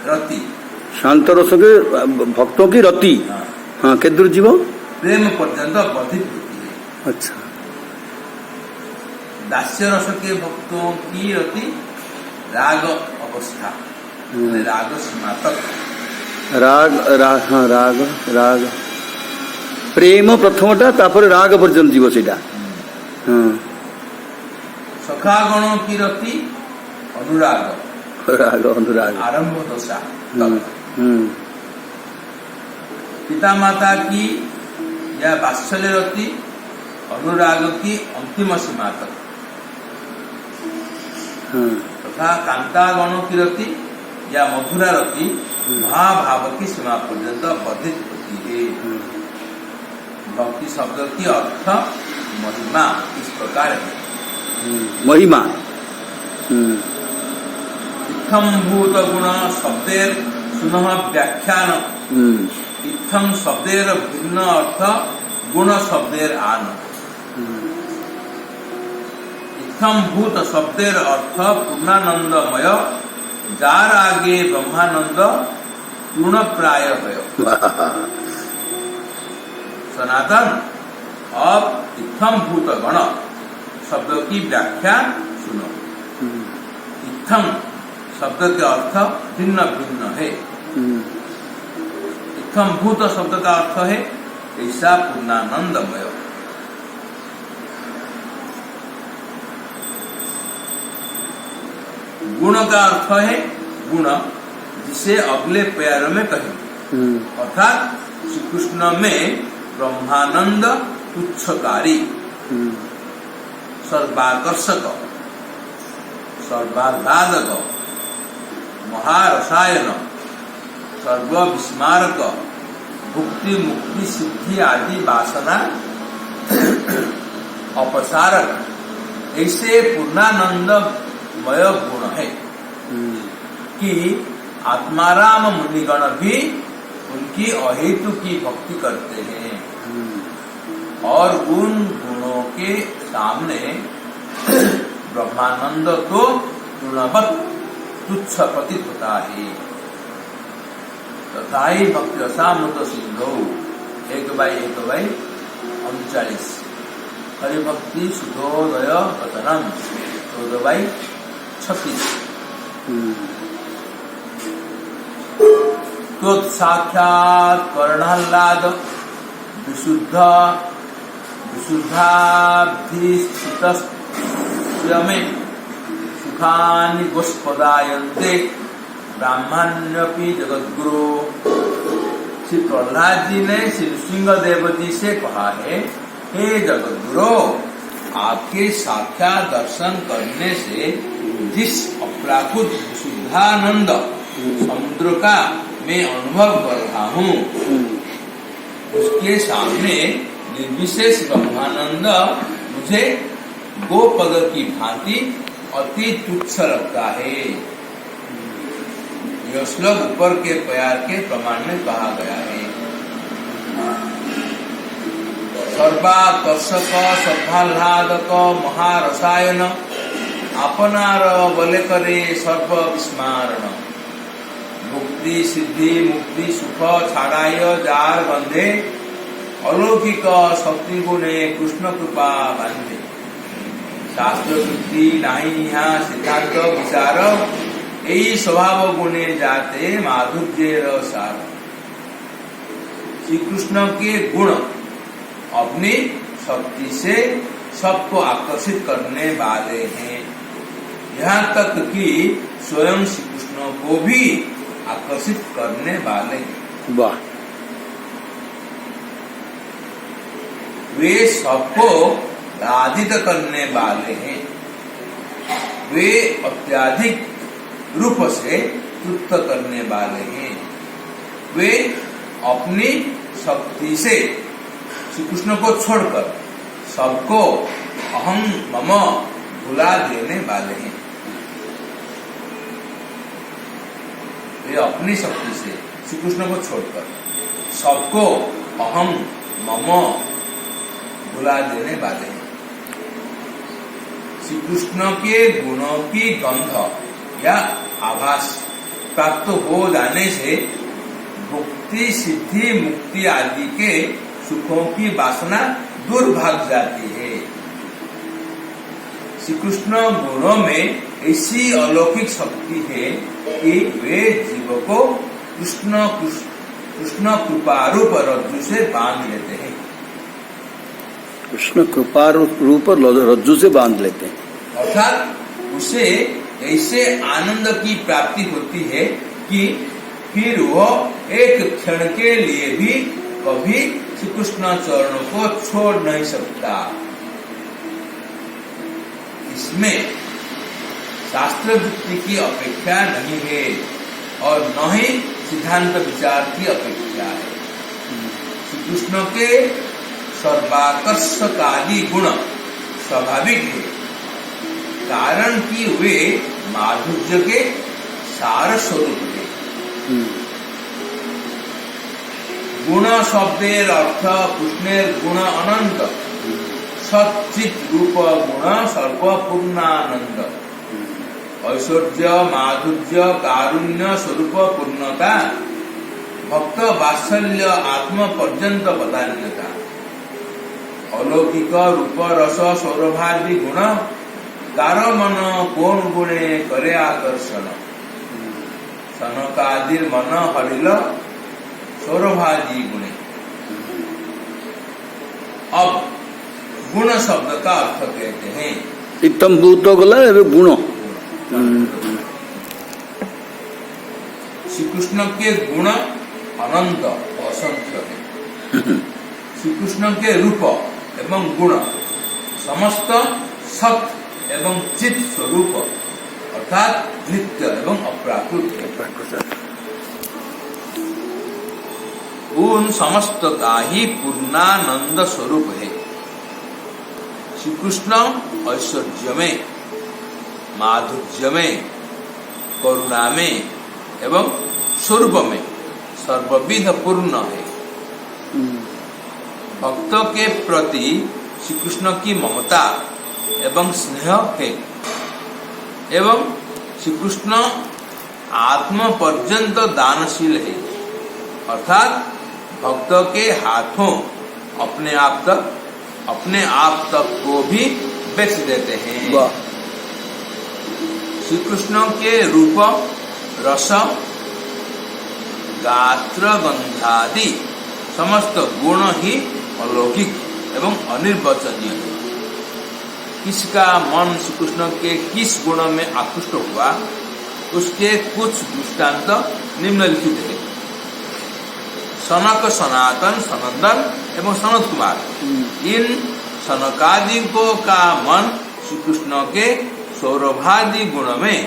रति शांत रस के भक्तों की रति। हाँ केदूर जीव प्रेम पर्यंत वर्धित होती है। अच्छा। दास्य रस के भक्तों की रति राग अवस्था, राग सीमा तक। राग राग हाँ राग राग प्रेम प्रथमटा तापर राग पर्यंत जीव सीटा। हाँ सखा गणों की रति अनुराग, राग अनुराग आरंभ दशा। पिता माता की या वात्सल्य रति अनुराग की अंतिम सीमा तक। तथा कांता गणों की रति या मधुरा रति महाभाव की सीमा पर्यंत वर्धित होती है। भक्ति शब्द की अर्थ महिमा इस प्रकार है। महिमा इत्थम भूत गुण शब्देर सुनः व्याख्यान। इत्थम शब्देर भिन्न अर्थ गुण शब्देर आन। इत्थम भूत शब्देर अर्थ पूर्णानंदमय, जार आगे ब्रह्मानंद पूर्ण प्राय है। सनातन अब इत्थम भूत गण शब्द की व्याख्या सुनो। इत्थम शब्द के अर्थ भिन्न भिन्न है। इत्थम भूत शब्द का अर्थ है ऐसा पूर्णानंदमय। गुण का अर्थ है गुण जिसे अगले पैर में कहेंगे, अर्थात श्री कृष्ण में ब्रह्मानंद तुच्छकारी, सर्वाकर्षक, सर्वाह्लादक, महारसायन, सर्वविस्मारक, भुक्ति मुक्ति सिद्धि आदि वासना अपसारक ऐसे पूर्णानंदमय गुण है कि आत्माराम मुनिगण भी उनकी अहेतु की भक्ति करते हैं और उन गुणों के सामने ब्रह्मानंद तो गुणवत तुच्छ प्रतीत होता है। तथा ही भक्ति रसामृत सिंधु 1/39 हरिभक्ति सुधोदय वचनम 14/36। साक्षात कर्णाह्लाद विशुद्ध विशुद्धाभिस्थितस्यमे सुखानि गोस्पदायन्ते ब्राह्मण्यपि जगद्गुरु। श्री प्रहलाद जी ने श्री नृसिंहदेव जी से कहा है, हे जगद्गुरु, आपके साक्षात दर्शन करने से जिस अप्राकृत विशुद्धानंद समुद्र का मैं अनुभव कर रहा हूँ, उसके सामने निर्विशेष ब्रह्मानंद मुझे गोपद की भांति अति तुच्छ लगता है। यह श्लोक ऊपर के प्यार के प्रमाण में कहा गया है। सर्वाकर्षक, सर्वाह्लादक, महारसायन, आपनार बले करे सर्व विस्मारण, मुक्ति सिद्धि मुक्ति सुख छाड़ाय जार बंधे, अलौकिक शक्ति गुणे कृष्ण कृपा बांधे। शास्त्र वृत्ति नहीं यहाँ सिद्धांत विचार, यही स्वभाव गुणे जाते माधुर्य सार। श्री कृष्ण के गुण अपनी शक्ति से सबको आकर्षित करने वाले हैं, यहाँ तक कि स्वयं श्री कृष्ण को भी आकर्षित करने वाले हैं। वाह। वे सबको राधित करने वाले हैं। वे अत्याधिक रूप से तृप्त करने वाले हैं। वे अपनी शक्ति से श्री कृष्ण को छोड़कर सबको अहम मम भुला देने वाले हैं। वे अपनी शक्ति से श्री कृष्ण को छोड़कर सबको अहम मम भुला देने वाले हैं। श्री कृष्ण के गुणों की गंध या आभास प्राप्त हो जाने से भक्ति सिद्धि मुक्ति आदि के सुखों की वासना दूर भाग जाती है। श्री कृष्ण गुणों में ऐसी अलौकिक शक्ति है कि वे जीव को कृष्ण कृपारूप रज्जु से बांध लेते हैं। कृष्ण कृपा रूप रज्जु से बांध लेते हैं, अर्थात उसे ऐसे आनंद की प्राप्ति होती है कि फिर वह एक क्षण के लिए भी कभी श्री कृष्ण चरणों को छोड़ नहीं सकता। इसमें शास्त्र युक्ति की अपेक्षा नहीं है और न ही सिद्धांत विचार की अपेक्षा है। श्री कृष्ण के सर्वाकर्षकारी गुण स्वाभाविक है, कारण कि वे माधुर्य के सार स्वरूप है। गुण शब्देर अर्थ कृष्णेर गुण अनंत, सच्चित रूप गुण सर्वपूर्णानंद, ऐश्वर्य माधुर्य कारुण्य स्वरूप पूर्णता, भक्त वात्सल्य आत्म पर्यंत बदान्यता, अलौकिक रूप रस सौरभादि गुण, कार मन कोण गुणे करे आकर्षण, सनकादिर मन हरिल सौरभादि गुणे। अब गुण शब्द का अर्थ कहते हैं इतम भूत गला गुण। श्री कृष्ण के गुण अनंत असंख्य है। श्री कृष्ण के रूप एवं गुण समस्त सत एवं चित स्वरूप अर्थात नित्य एवं अप्राकृत है। उन समस्त का ही पूर्णानंद स्वरूप है। श्री कृष्ण ऐश्वर्य में, माधुर्य में, करुणा में एवं स्वरूप में सर्वविध पूर्ण है। भक्तों के प्रति श्री कृष्ण की ममता एवं स्नेह है एवं श्री कृष्ण आत्म पर्यंत दानशील है, अर्थात भक्तों के हाथों अपने आप तक को भी बेच देते हैं। श्री कृष्ण के रूप रस गात्र गंधादि समस्त गुण ही अलौकिक एवं अनिर्वचनीय है। किसका मन श्री कृष्ण के किस गुण में आकृष्ट हुआ, उसके कुछ दृष्टांत निम्नलिखित है। सनक, सनातन, सनंदन एवं सनत कुमार, इन सनकादिकों का मन श्री कृष्ण के सौरभादि गुण में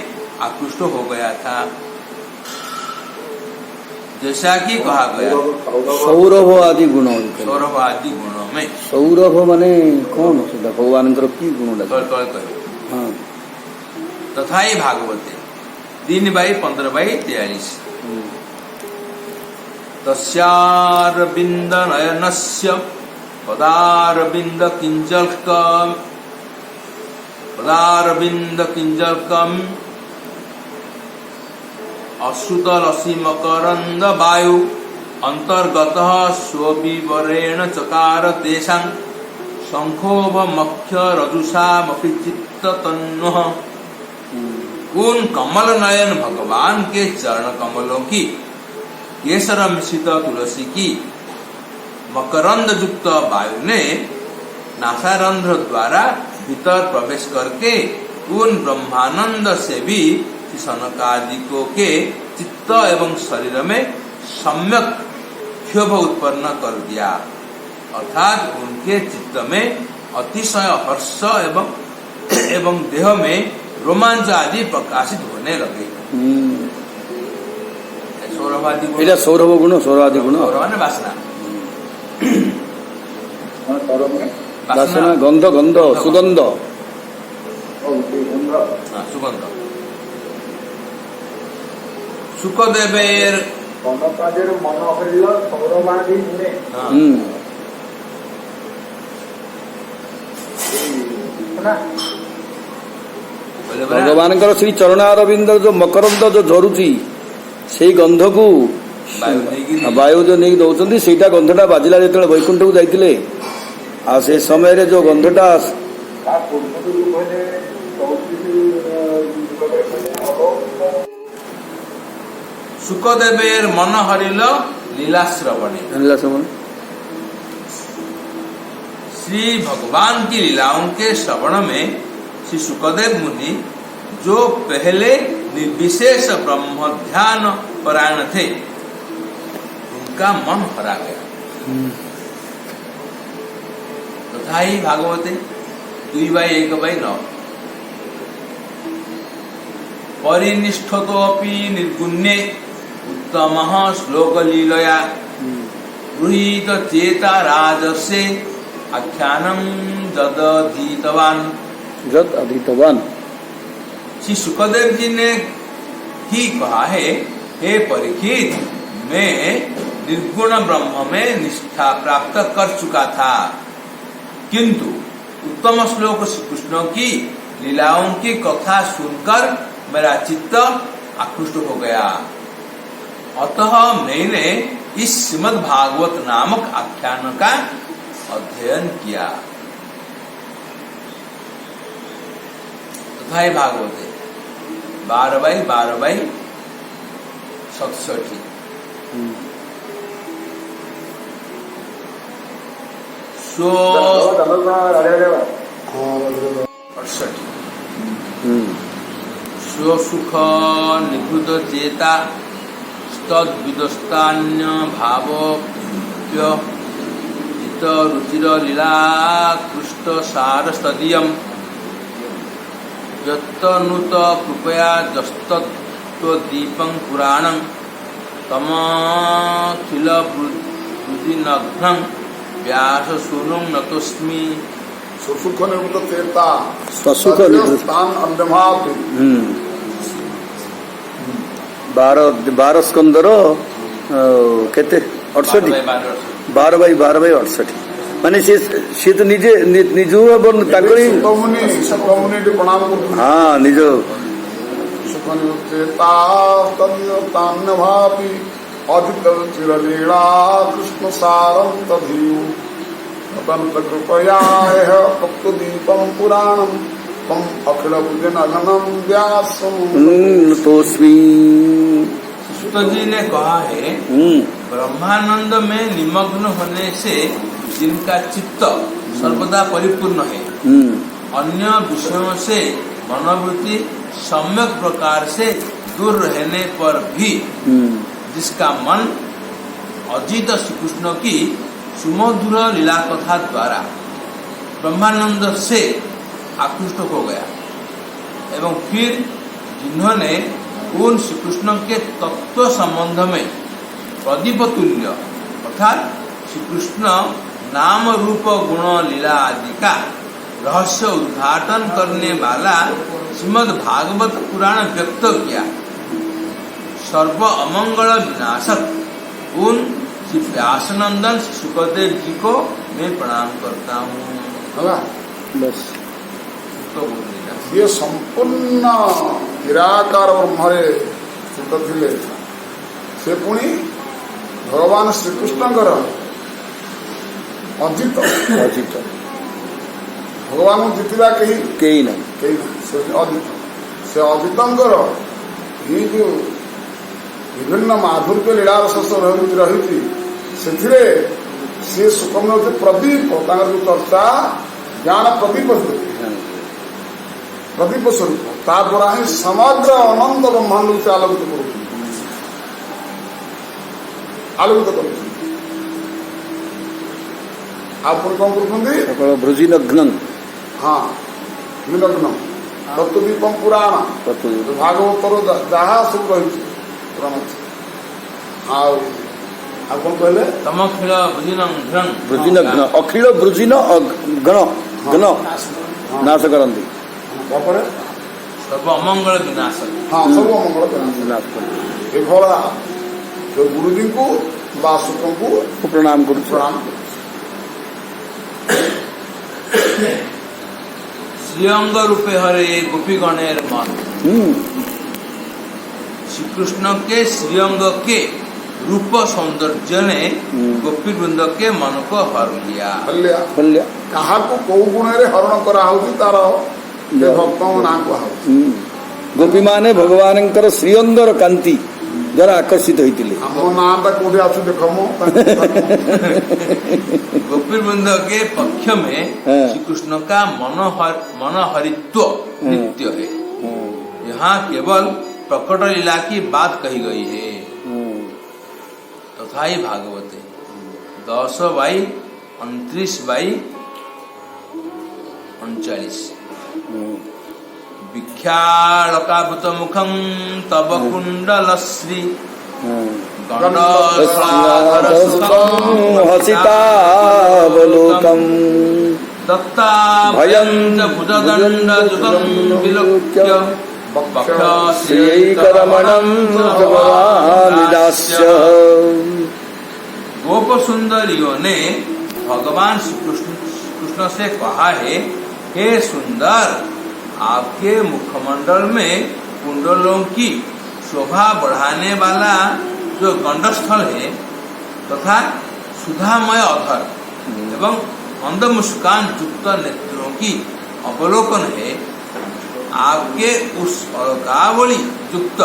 आकृष्ट हो गया था, जैसा कि कहा गया। सौरभ आदि गुण, सौरभ आदि गुणों में सौरभ माने कौन होता भगवान की गुण हाँ। तथा ही भागवते 3/15/43 तस्यारविंद नयनस्य पदारविंद किंजल्कम अश्रुतलसी मकरंद वायु अंतर्गतः स्वविवरेण चकार तेषां शंखोभमख्य रजुषामपि चित्ततन्वः। उन कमल नयन भगवान के चरण कमलों की, केसर मिश्रित तुलसी की, मकरंद युक्त वायु ने नासारंध्र द्वारा भीतर प्रवेश करके उन ब्रह्मानंद से भी सनकादिकों के चित्त एवं शरीर में सम्यक क्षोभ उत्पन्न कर दिया, अर्थात उनके चित्त में अतिशय हर्ष एवं देह में रोमांच आदि प्रकाशित होने लगे। सौरभादि गुण, सौरभ गुण, सौरभादि गुण वासना, वासना गंध, गंध सुगंध, सुगंध। सुखदेवेर मन हरिल सौरभादि गुणे। भगवान श्री चरणारविंद जो मकरंद जो झरुची ସେଇ ଗନ୍ଧକୁ ବାୟୁ ନେଇକି ବାୟୁ ଯୋଉ ନେଇକି ଦଉଛନ୍ତି ସେଇଟା ଗନ୍ଧଟା ବାଜିଲା ଯେତେବେଳେ ବୈକୁଣ୍ଠକୁ ଯାଇଥିଲେ ଆଉ ସେ ସମୟରେ ଯୋଉ ଗନ୍ଧଟା ତା ପୂର୍ବରୁ କହିଲେ सुखदेवेर मन हरिल लीला श्रवणे। श्री भगवान की लीलाओं के श्रवण में श्री सुखदेव मुनि जो पहले निर्विशेष ब्रह्म ध्यान परायण थे उनका मन हरा गया। तथा ही भागवते 2/1/9 परिनिष्ठतोऽपि निर्गुण्ये उत्तमः श्लोक लीलया गृहीत चेता राजसे आख्यानं जद अधीतवान। श्री सुखदेव जी ने ही कहा है, हे परीक्षित, मैं निर्गुण ब्रह्म में निष्ठा प्राप्त कर चुका था, किंतु उत्तम श्लोक श्री कृष्ण की लीलाओं की कथा सुनकर मेरा चित्त आकृष्ट हो गया। अतः मैंने इस श्रीमद् भागवत नामक आख्यान का अध्ययन किया। तथा भागवते 12/12/67 स्वसुख निभृत चेता तद्विदस्तान्य भावप्य इत रुचिर लीला कृष्ट सार स्तदीयम् यत्तनुत कृपया जस्तत्त्वदीपं पुराणं तमखिल बुद्धिनग्नं व्यास सूनुं नतोऽस्मि। सुसुख निवृत्त चेता स्वसुख निवृत्त स्थान अन्यभाति 12 ସ୍କନ୍ଧର କେତେ 68 12/12/68 ମାନେ ସେ ତ ନିଜେ ନିଜ ତାଙ୍କରି ସୁଖମୁନି ପ୍ରଣାମ କରୁଛନ୍ତି। ହଁ ନିଜ ସୁଖ ନିବୃତ୍ତ ଚେତା ତନ୍ୟଭାତି ଅଧିକ ଚିର ଲୀଳା କୃଷ୍ଣ ସାରଂ ତଧୀୟୁ ତନ୍ତ କୃପୟା तत्त्वदीपं पुराणं तम अखिल बुद्धिनगनं व्यासं तोस्मी। सुत जी ने कहा है, ब्रह्मानंद में निमग्न होने से जिनका चित्त सर्वदा परिपूर्ण है, अन्य विषयों से मनोवृत्ति सम्यक प्रकार से दूर रहने पर भी जिसका मन अजित श्री कृष्ण की सुमधुर लीला कथा द्वारा ब्रह्मानंद से आकृष्ट हो गया एवं फिर जिन्होंने उन श्री कृष्ण के तत्व संबंध में प्रदीप तुल्य अर्थात श्री कृष्ण नाम रूप गुण लीला आदि का रहस्य उद्घाटन करने वाला श्रीमद् भागवत पुराण व्यक्त किया, सर्व अमंगल विनाशक उन श्री व्यासनंदन सुखदेव जी को मैं प्रणाम करता हूँ। बस तो बोल देना। ये संपूर्ण निराकार ब्रह्मरे स्थित थिले से पुणी भगवान श्रीकृष्णଙ୍କର अजित भगवान जितिबा केही नहीं से अजितଙ୍କର ये जो विभिन्न माधुर्य लीला रस रही से सुखम प्रदीप जो चर्चा ज्ञान प्रदीप प्रदीप स्वरूप द्वारा ही समग्र अनंत ब्रह्मांड से आलोकित कर कौन कर भृजिनग्न हाँ विनग्न तत्त्वदीपम पुराण भागवतर जहाँ सब रही कौन कहले तमखिल भृजिनग्न अखिल भृजिन गण गण नाश करती सर्व अमंगल विनाश। हाँ सब अमंगल विनाश एभला जो गुरुजी को सुखों को प्रणाम कर श्रीअंग रूपे हरे गोपीगणेर मन श्री कृष्ण के श्रीअंग के रूप सौंदर्य ने गोपी वृंद के मन को हर लिया। फल्या କାହାକୁ କୋଉ ଗୁଣରେ ହରଣ କରାହଉଛି ତାର ସେ ଭକ୍ତଙ୍କ ନାଁ କୁହାହଉଛି। ଗୋପୀ ମାନେ ଭଗବାନଙ୍କର ଶ୍ରୀଅଙ୍ଗର କାନ୍ତି ଦ୍ୱାରା ଆକର୍ଷିତ ହୋଇଥିଲେ। ଆମ ନାଁଟା କୋଉଠି ଆସୁ ଦେଖ ମୁଁ गोपी वृंद के पक्ष में श्री कृष्ण का मनोहरित्व नित्य है। यहाँ केवल प्रकट लीला की बात कही गई है। तथा ही भागवते 10/29/39 विख्याड़काभूत मुखम तब कुंडलश्री हसितावलोकम् दत्ता भयं च भुजदण्ड जुगं विलोक्य श्रीकरमणं भगवानिदास्य। गोप सुंदरियों ने भगवान श्री कृष्ण से कहा है, हे सुंदर, आपके मुखमंडल में कुंडलों की शोभा बढ़ाने वाला जो गंडस्थल है तथा सुधामय अधर एवं मंद मुस्कान युक्त नेत्रों की अवलोकन है। आपके उस अलकावली युक्त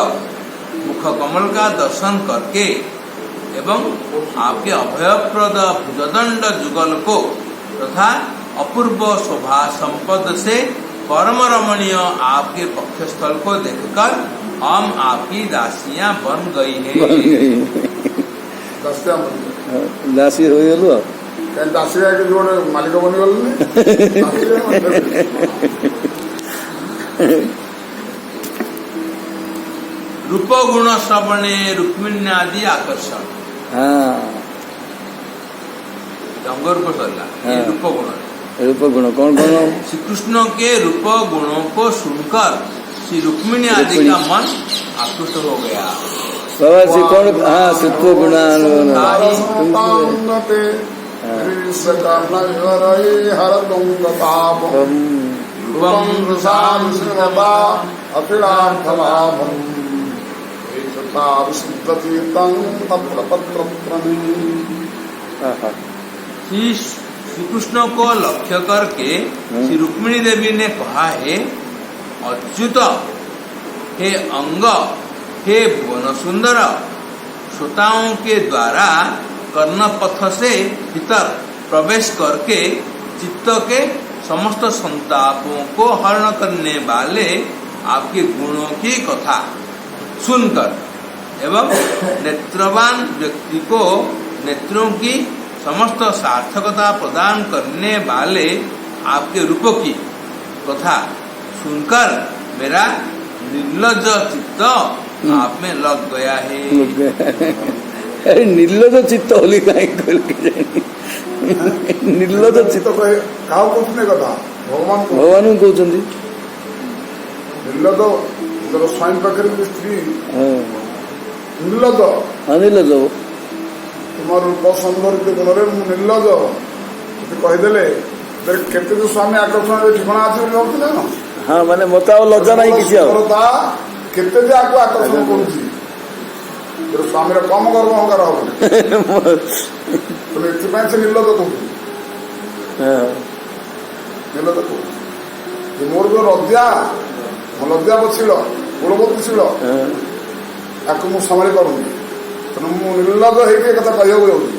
मुख कमल का दर्शन करके एवं आपके अभयप्रद भुजदंड जुगल को तथा अपूर्व शोभा संपद से परम रमणीय आपके पक्षस्थल को देखकर हम आपकी दासियां बन गई है। दासी हो गलु ଦାସୀ କି ଯୋଉଟେ ମାଲିକ ବନିଗଲୁନି रूप गुण श्रवणे रुक्मिणी आदि आकर्षण। रंग रूप सरला रूप गुण। रूप गुण कौन कौन? श्री कृष्ण के रूप गुणों को सुनकर श्री रुक्मिणी आदि का मन आकृष्ट हो गया। बाबा जी कौन? हाँ सत्व गुण श्री कृष्ण को लक्ष्य करके श्री रुक्मिणी देवी ने कहा है, अच्युत हे अंग हे भुवन सुंदर, श्रोताओं के द्वारा कर्णपथ से भीतर प्रवेश करके चित्त के समस्त संतापों को हरण करने वाले आपके गुणों की कथा सुनकर एवं नेत्रवान व्यक्ति को नेत्रों की समस्त सार्थकता प्रदान करने वाले आपके रूप की कथा सुनकर मेरा निर्लज चित्त आप में लग गया है। अरे निर्लज चित्त होली कहीं निर्लज चित्त କାହାକୁ କହୁଛନ୍ତି କଥା? ଭଗବାନ କହୁଛନ୍ତି। ନିର୍ଲଜ ସ୍ୱାମୀ ପାଖରେ ଗୋଟେ ସ୍ତ୍ରୀ ନିର୍ଲଜ ନିର୍ଲଜ ତୁମ ରୂପ ସୌନ୍ଦର୍ଯ୍ୟ ଗୁଣରେ ମୁଁ ନିର୍ଲଜ କହିଦେଲେ କେତେ ଯେ ସ୍ୱାମୀ ଆକର୍ଷଣରେ ଠିକଣା ଅଛି ବୋଲି ଭାବୁଥିଲେ ନା? ହଁ ମାନେ ମତେ ଆଉ ଲଜ୍ଜା ନାହିଁ କିଛି ଆଉ କେତେ ଯେ ଆକୁ ଆକର୍ଷଣ କରୁଛି। ସ୍ୱାମୀର କମ ଗର୍ବ ଅହଙ୍କାର ହବନି ତେଣୁ ଏଥିପାଇଁ ସେ ନିର୍ଲଜ କହୁଛି। ନିର୍ଲଜ କହୁଛି ଯେ ମୋର ଯୋଉ ଲଜ୍ଜା ମୋ ଲଜ୍ଜା ବସିଲ କୁଳବତୀ ଶିଳ ତାକୁ ମୁଁ ସମ୍ଭାଳି ପାରୁନି, ତେଣୁ ମୁଁ ନିର୍ଲଜ ହେଇକି ଏ କଥା କହିବାକୁ ଯାଉଛି।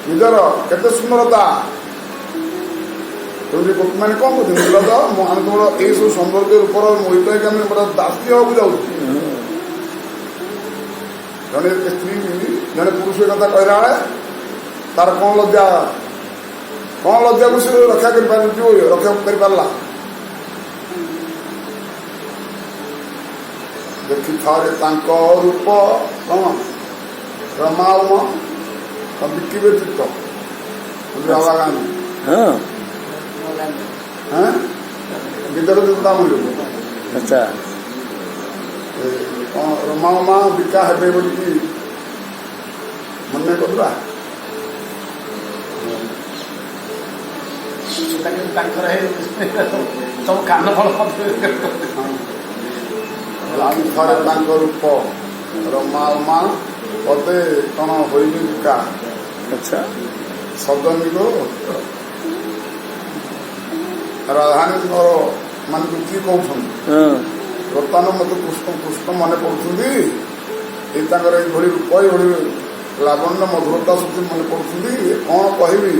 ନିଜର କେତେ ସୁନ୍ଦରତା ମାନେ କଣ କହୁଛି ନିର୍ଲଜ। ଆମେ ତୁମର ଏଇ ସବୁ ସୌନ୍ଦର୍ଯ୍ୟ ରୂପର ମୋହିତ ହେଇକି ଆମେ ଦାସୀ ହେବାକୁ ଯାଉଛୁ। ଜଣେ ସ୍ତ୍ରୀ ଜଣେ ପୁରୁଷ କଥା କହିଲା ବେଳେ ତାର କଣ ଲଜ୍ଜାକୁ ସେ ରକ୍ଷା କରିପାରୁଛି, ରକ୍ଷା କରିପାରିଲା। ଦେଖି ଥରେ ତାଙ୍କ ରୂପ କଣ ରମାଉମ ବିକିବେ ଚିତ୍ତ ବାବା ଗାନ୍ଧୀ ଗୀତର ଚିନ୍ତା ମିଳିବ। ଆଚ୍ଛା କଣ ରମାଉମା ବିକା ହେବେ ବୋଲିକି ମନେ କରିବା। ତାଙ୍କର ସବୁ କାନ ଫଳ ଥରେ ତାଙ୍କ ରୂପ ରମା ଉମା ପଦେ କଣ ହୋଇବି କା अच्छा ସଦନିକ ରାଧାନୀଙ୍କର ମାନେ କିଏ କହୁଛନ୍ତି हाँ ବର୍ତ୍ତମାନ ମୋତେ କୃଷ୍ଣ କୃଷ୍ଣ ମନେ ପଡୁଛନ୍ତି ଏଇ ତାଙ୍କର ଏଇଭଳି ରୂପ ଏଇଭଳି ଲାବଣ୍ୟ ମଧୁରତା ସବୁ ମନେ ପଡୁଛନ୍ତି କଣ କହିବି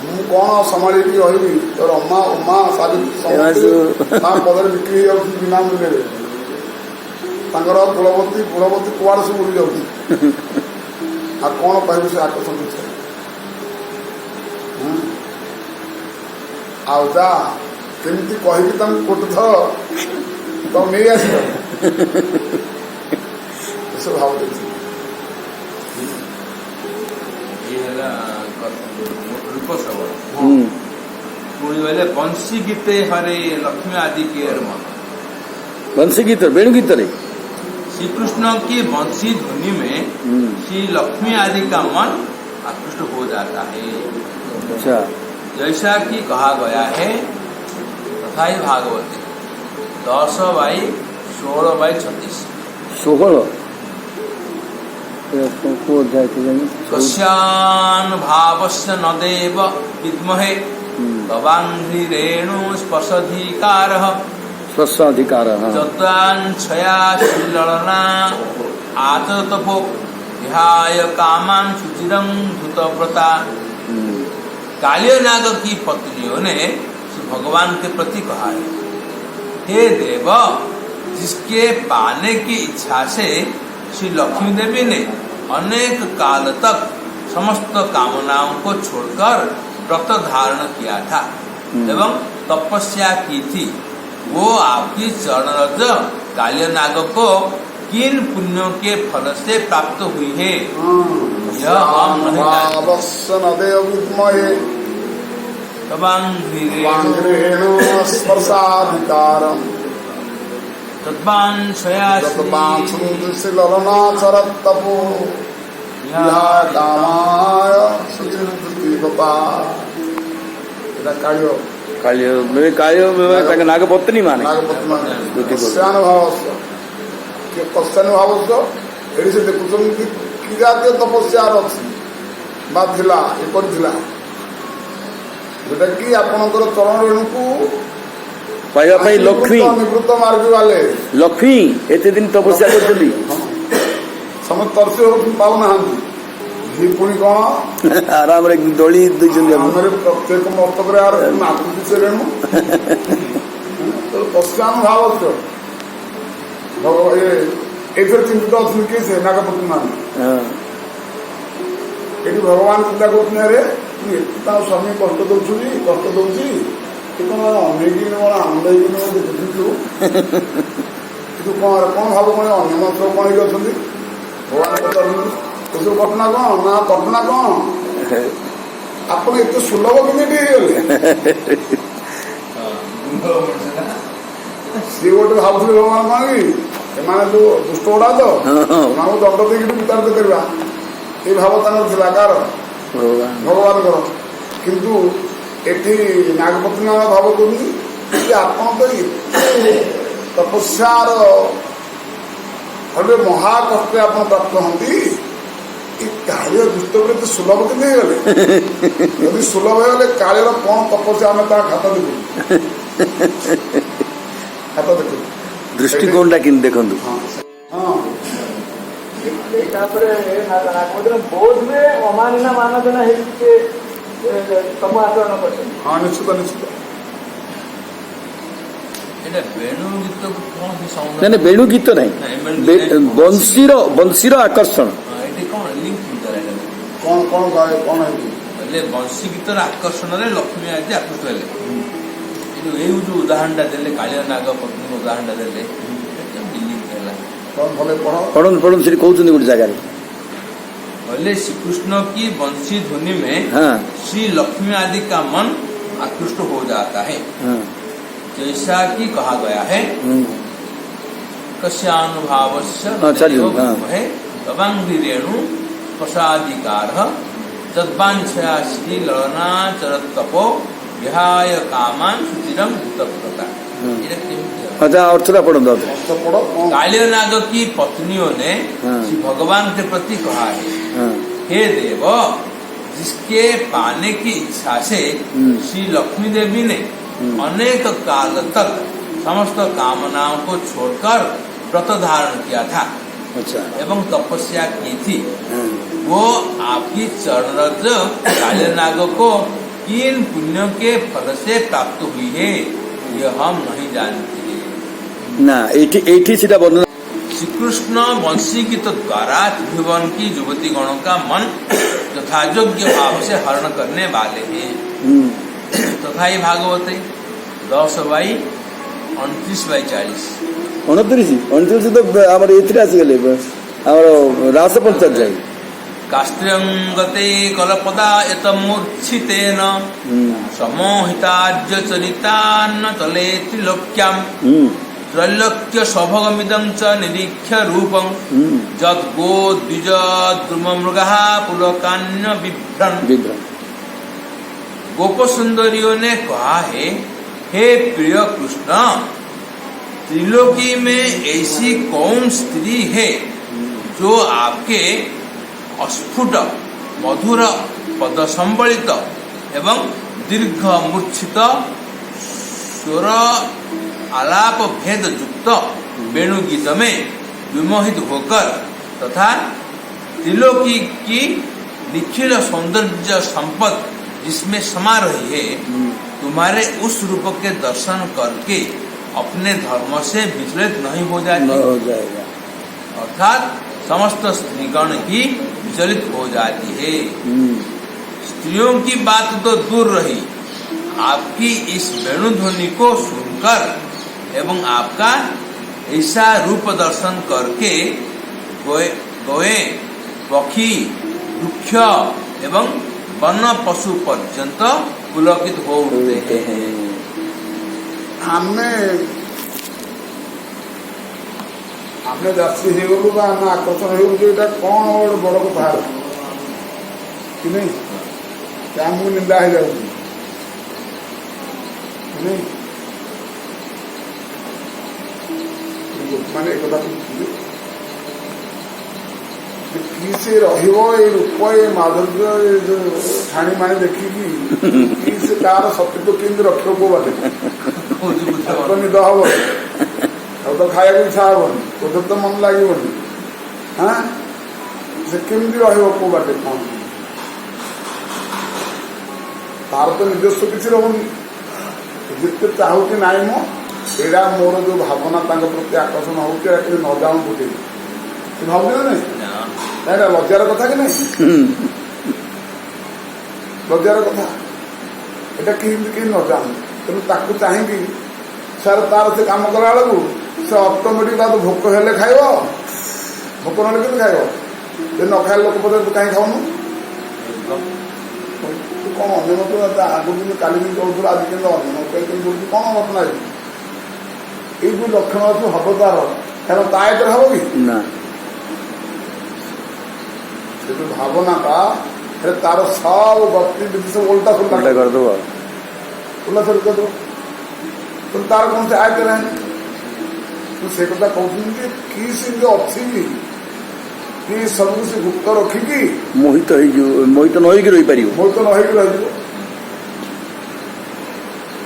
ମୁଁ କଣ ସମ୍ଭାଳିକି ରହିବି ତ ରମା ଉମା ସାବିତ୍ରୀ ତା ପଦରେ ବିକ୍ରି ହେଇଯାଉଛନ୍ତି ବିନା ମୂଲ୍ୟରେ ତାଙ୍କର କୁଳବତୀ କୁଳବତୀ କୁଆଡେ ସବୁ ଉଡି ଯାଉଛି ଆଉ କଣ କହିବି ସେ ଆକର୍ଷଣ ବିଷୟରେ ଆଉ ଯା କେମିତି କହିବି ତାଙ୍କୁ ଗୋଟେ ଥର ତାକୁ ନେଇ ଆସିବ ଏସବୁ ଭାବ ଦେଇଛି ये है रूप श्रवण हम्म पुणी बोले बंशी गीते हरे लक्ष्मी आदि के मन बंसी गीत वेणु गीत रे श्री कृष्ण की बंशी ध्वनि में श्री लक्ष्मी आदि का मन आकृष्ट हो जाता है। अच्छा जैसा कि कहा गया है तथा ही भागवती 10/16/36 षोहल को अध्याय के जानी कस्यानुभावस्य न देव विद्महे भवान्हि रेणु स्पर्शधिकारः स्वस्वाधिकार हाँ जद्वाञ्छया श्रीललना आचरतपो विहाय कामान सुचिरं धृतव्रता। कालिय नाग की पत्नियों ने श्री भगवान के प्रति कहा है, हे देव, जिसके पाने की इच्छा से श्री लक्ष्मी देवी ने अनेक काल तक समस्त कामनाओं को छोड़कर व्रत धारण किया था एवं तपस्या की थी, वो आपकी चरणरज कालिय नाग को किन पुण्यों के फल से प्राप्त हुई है यह हम नहीं जानते। स्पर्शाधिकारम ललनाचरतपो कामाय कालिय कालिय में नागपत्नी माने कस्यानुभाव ଏଠି ସେ ଦେଖୁଛନ୍ତି କି ଜାତୀୟ ତପସ୍ୟାର ଅଛି ବା ଥିଲା ଏପରି ଥିଲା ଯୋଉଟା କି ଆପଣଙ୍କର ଚରଣ ରେଣୁକୁ ପାଇବା ପାଇଁ ଲକ୍ଷ୍ମୀ ନିବୃତ୍ତ ମାର୍ଗିବାଲେ ଲକ୍ଷ୍ମୀ ଏତେ ଦିନ ତପସ୍ୟା କରୁଛନ୍ତି ସମସ୍ତେ ତର୍ସି ହଉଛନ୍ତି ପାଉନାହାନ୍ତି ଝି ପୁଣି କଣ ଆରାମରେ ଦୋଳି ଦେଇଛନ୍ତି ଆମର ପ୍ରତ୍ୟେକ ମସ୍ତକରେ ନାଗୁଛି ସେ ରେଣୁ କସ୍ୟାନୁଭାବ ଭଗବାନ ଏଥିରେ ଚିନ୍ତିତ ଅଛନ୍ତି କିଏ ସେ ନାଗପତି ମାନେ ଏଠି ଭଗବାନ ଚିନ୍ତା କରୁଛନ୍ତି ଆରେ ତା ସ୍ୱାମୀ କଷ୍ଟ ଦଉଛନ୍ତି କଷ୍ଟ ଦଉଛି ତୁ କଣ ଅନେଇକି କଣ ଆନନ୍ଦ ହେଇକି ଦେଖୁଛୁ କିନ୍ତୁ କଣ ଭାବ କଣ ଅନ୍ୟ ମନ୍ତ୍ର କଣ ହେଇକି ଅଛନ୍ତି ଭଗବାନ ପଚାରୁଛନ୍ତି ଏସବୁ ଘଟଣା କଣ ନା ଘଟଣା କଣ ଆପଣ ଏତେ ସୁଲଭ କେମିତି ହେଇଗଲେ ସିଏ ଗୋଟେ ଭାବୁଥିଲେ ଭଗବାନ କଣ କି ଏମାନେ ଯୋଉ ଦୁଷ୍ଟ ଗୁଡା ତ ଏମାନଙ୍କୁ ଦଣ୍ଡ ଦେଇକି ବିତାଡ଼ିତ କରିବା ଏଇ ଭାବ ତାଙ୍କର ଥିଲା କାହାର ଭଗବାନଙ୍କର କିନ୍ତୁ ଏଠି ନାଗପତି ନାମ ଭାବ କରୁନି ଯେ ଆପଣ ତ ତପସ୍ୟାର ଗୋଟେ ମହାକଷ୍ଟରେ ଆପଣ ପ୍ରାପ୍ତ ହୁଅନ୍ତି ଏ କାଳିର ଦୁଷ୍ଟ ଏତେ ସୁଲଭ କେମିତି ହେଇଗଲେ ଯଦି ସୁଲଭ ହେଇଗଲେ କାଳିର କଣ ତପସ୍ୟା ଆମେ ତା ଖାତା ଦେଖୁ ଦୃଷ୍ଟିକୋଣଟା କେମିତି ଦେଖନ୍ତୁ ତାପରେ ବୋଧ ହୁଏ ଅମାନିନା ମାନଦନା ହେଇକି ସବୁ ଆଚରଣ କରିଛନ୍ତି। ହଁ ନିଶ୍ଚିତ ନିଶ୍ଚିତ ନାଇଁ ବେଣୁ ଗୀତ ନାହିଁ ବଂଶୀର ଆକର୍ଷଣ କଣ କଣ ଗାଏ କଣ ହେଇଛି ବଂଶୀ ଗୀତର ଆକର୍ଷଣରେ ଲକ୍ଷ୍ମୀ ଆଜି ଆକୃଷ୍ଟ ହେଲେ ଏଇ ଯୋଉ ଉଦାହରଣଟା ଦେଲେ କାଳିୟ ନାଗ ପତ୍ନୀ ଉଦାହରଣଟା ଦେଲେ ପଢନ୍ତୁ ସେଠି କହୁଛନ୍ତି ଗୋଟେ ଜାଗାରେ बोले श्री कृष्ण की बंशी ध्वनि में श्री लक्ष्मी आदि का मन आकृष्ट हो जाता है जैसा कि कहा गया है कस्यानुभावस्य तवांघ्रि रेणु प्रसादिकार तद्वांछया श्री ललना चरतपो विहाय कामान सुचिरम भूतप्रता। ये केମିତି ହବ? अच्छा अर्थटा पढ़ो ଅର୍ଥ ପଢ କଣ कालियनाग की पत्नियों ने हाँ। श्री भगवान के प्रति कहा है, हाँ हे देव, जिसके पाने की इच्छा से श्री लक्ष्मी देवी ने अनेक काल तक समस्त कामनाओं को छोड़कर व्रत धारण किया था अच्छा एवं तपस्या की थी, हाँ। वो आपकी चरणरज कालियनाग को किन पुण्यों के फल से प्राप्त हुई है, यह हम नहीं जानते। ना एठी सीधा वर्णन श्री कृष्ण वंशी गीत द्वारा त्रिभुवन की युवती गणों का मन यथायोग्य भाव से हरण करने वाले हैं। तथा ये भागवते 10/29/40 29 तो आमर एथिरे आसीगले आमर रास पंचायत जाई कास्त्र्यंगते कलपदा एतमूर्छितेन समोहिताज्य चरितान्न तले त्रिलोक्याम त्रैलोक्य सौभगमिदं च निरीक्ष्य रूपं जद्गो द्विज द्रुम मृगः पुलकान्य बिभ्रन्। गोप सुंदरियों ने कहा है, हे प्रिय कृष्ण, त्रिलोकी में ऐसी कौन स्त्री है जो आपके अस्फुट मधुर पद संबलित एवं दीर्घ मूर्छित स्वर आलाप भेद युक्त वेणु गीत में विमोहित होकर तथा त्रिलोकी की निखिल सौंदर्य संपद जिसमें समा रही है, तुम्हारे उस रूप के दर्शन करके अपने धर्म से विचलित नहीं हो जाती, अर्थात समस्त स्त्रीगण ही विचलित हो जाती है। स्त्रियों की बात तो दूर रही, आपकी इस वेणु ध्वनि को सुनकर एवं आपका ऐसा रूप दर्शन करके गोए पक्षी वृक्ष एवं वन पशु पर्यंत पुलकित हो उठते हैं। ଆମେ ଯାତ୍ରୀ ହେଇଗଲୁ ବା ଆମେ ଆକର୍ଷଣ ହେଇଗଲୁ ଯେ ଏଇଟା କ'ଣ ଗୋଟେ ବଡ଼ କଥା କି ନାହିଁ, ଆମକୁ ନିନ୍ଦା ହେଇଯାଉଛି କି ମାନେ ଏକଥା କି ସେ ରହିବ ଏଇ ରୂପ ଏ ମାଧୁର୍ଯ୍ୟ ଏ ଯୋଉ ଛାଣି ମାଣି ଦେଖିକି କି ସେ ତାର ସତ୍ୟତ୍ଵ କେମିତି ରଖିବ କୋଉ ବାଟେ ନିଦ ହବ ଆଉ ତ ଖାଇବାକୁ ଇଚ୍ଛା ହବନି, କୋଉଠି ତ ମନ ଲାଗିବନି, ହଁ ସେ କେମିତି ରହିବ କୋଉ ବାଟେ କ'ଣ ତାର ତ ନିଜସ୍ୱ କିଛି ରହୁନି, ଯେତେ ଚାହୁଁଛି ନାହିଁ ମୁଁ ଏଇଟା ମୋର ଯୋଉ ଭାବନା ତାଙ୍କ ପ୍ରତି ଆକର୍ଷଣ ହଉଛି ଏଇଟା କେମିତି ନ ଯାଉ ଗୋଟେ ସେ ଭାବୁଛି ନାଇଁ ଏଇଟା ଲଜ୍ଜାର କଥା କି ନାହିଁ, ଲଜ୍ଜାର କଥା ଏଇଟା କେମିତି କେହି ନ ଜାଣୁ, ତେଣୁ ତାକୁ ଚାହିଁକି ସାର୍ ତାର ସେ କାମ କଲା ବେଳକୁ ସେ ଅଟୋମେଟିକ୍ ତାକୁ ଭୋକ ହେଲେ ଖାଇବ, ଭୋକ ନହେଲେ କେମିତି ଖାଇବ, ଯଦି ନ ଖାଇଲେ ଲୋକ ପଚାରେ ତୁ କାହିଁ ଖାଉନୁ, ତୁ କ'ଣ ଅନ୍ୟମତ ଆଗରୁ କିନ୍ତୁ କାଲି ବି କହୁଥିଲୁ ଆଜି କିନ୍ତୁ ଅନ୍ୟମତ କେମିତି କହୁଛୁ କ'ଣ ଘଟଣା ଅଛି, ଏଇ ଯୋଉ ଲକ୍ଷଣ ଅଛି ହବ ତାର କାରଣ ତା ଏଥିରେ ହବ କି ନା ସେ ଯୋଉ ଭାବନାଟା ତାର ସବୁ ଗତିବିଧି ସବୁ ଓଲଟା ଫୁଲଟା କରିଦେବ ଉଲ୍ଲାସରେ କରିଦେବ, ତେଣୁ ତାର କୌଣସି ଆୟତ ନାହିଁ। ସେ କଥା କହୁଛନ୍ତି ଯେ କି ସେମିତି ଅଛି କି ସବୁ ସେ ଗୁପ୍ତ ରଖିକି ମୋହିତ ହେଇଯିବ, ମୋହିତ ନ ହେଇକି ରହିପାରିବ, ମୋହିତ ନ ହେଇକି ରହିଯିବ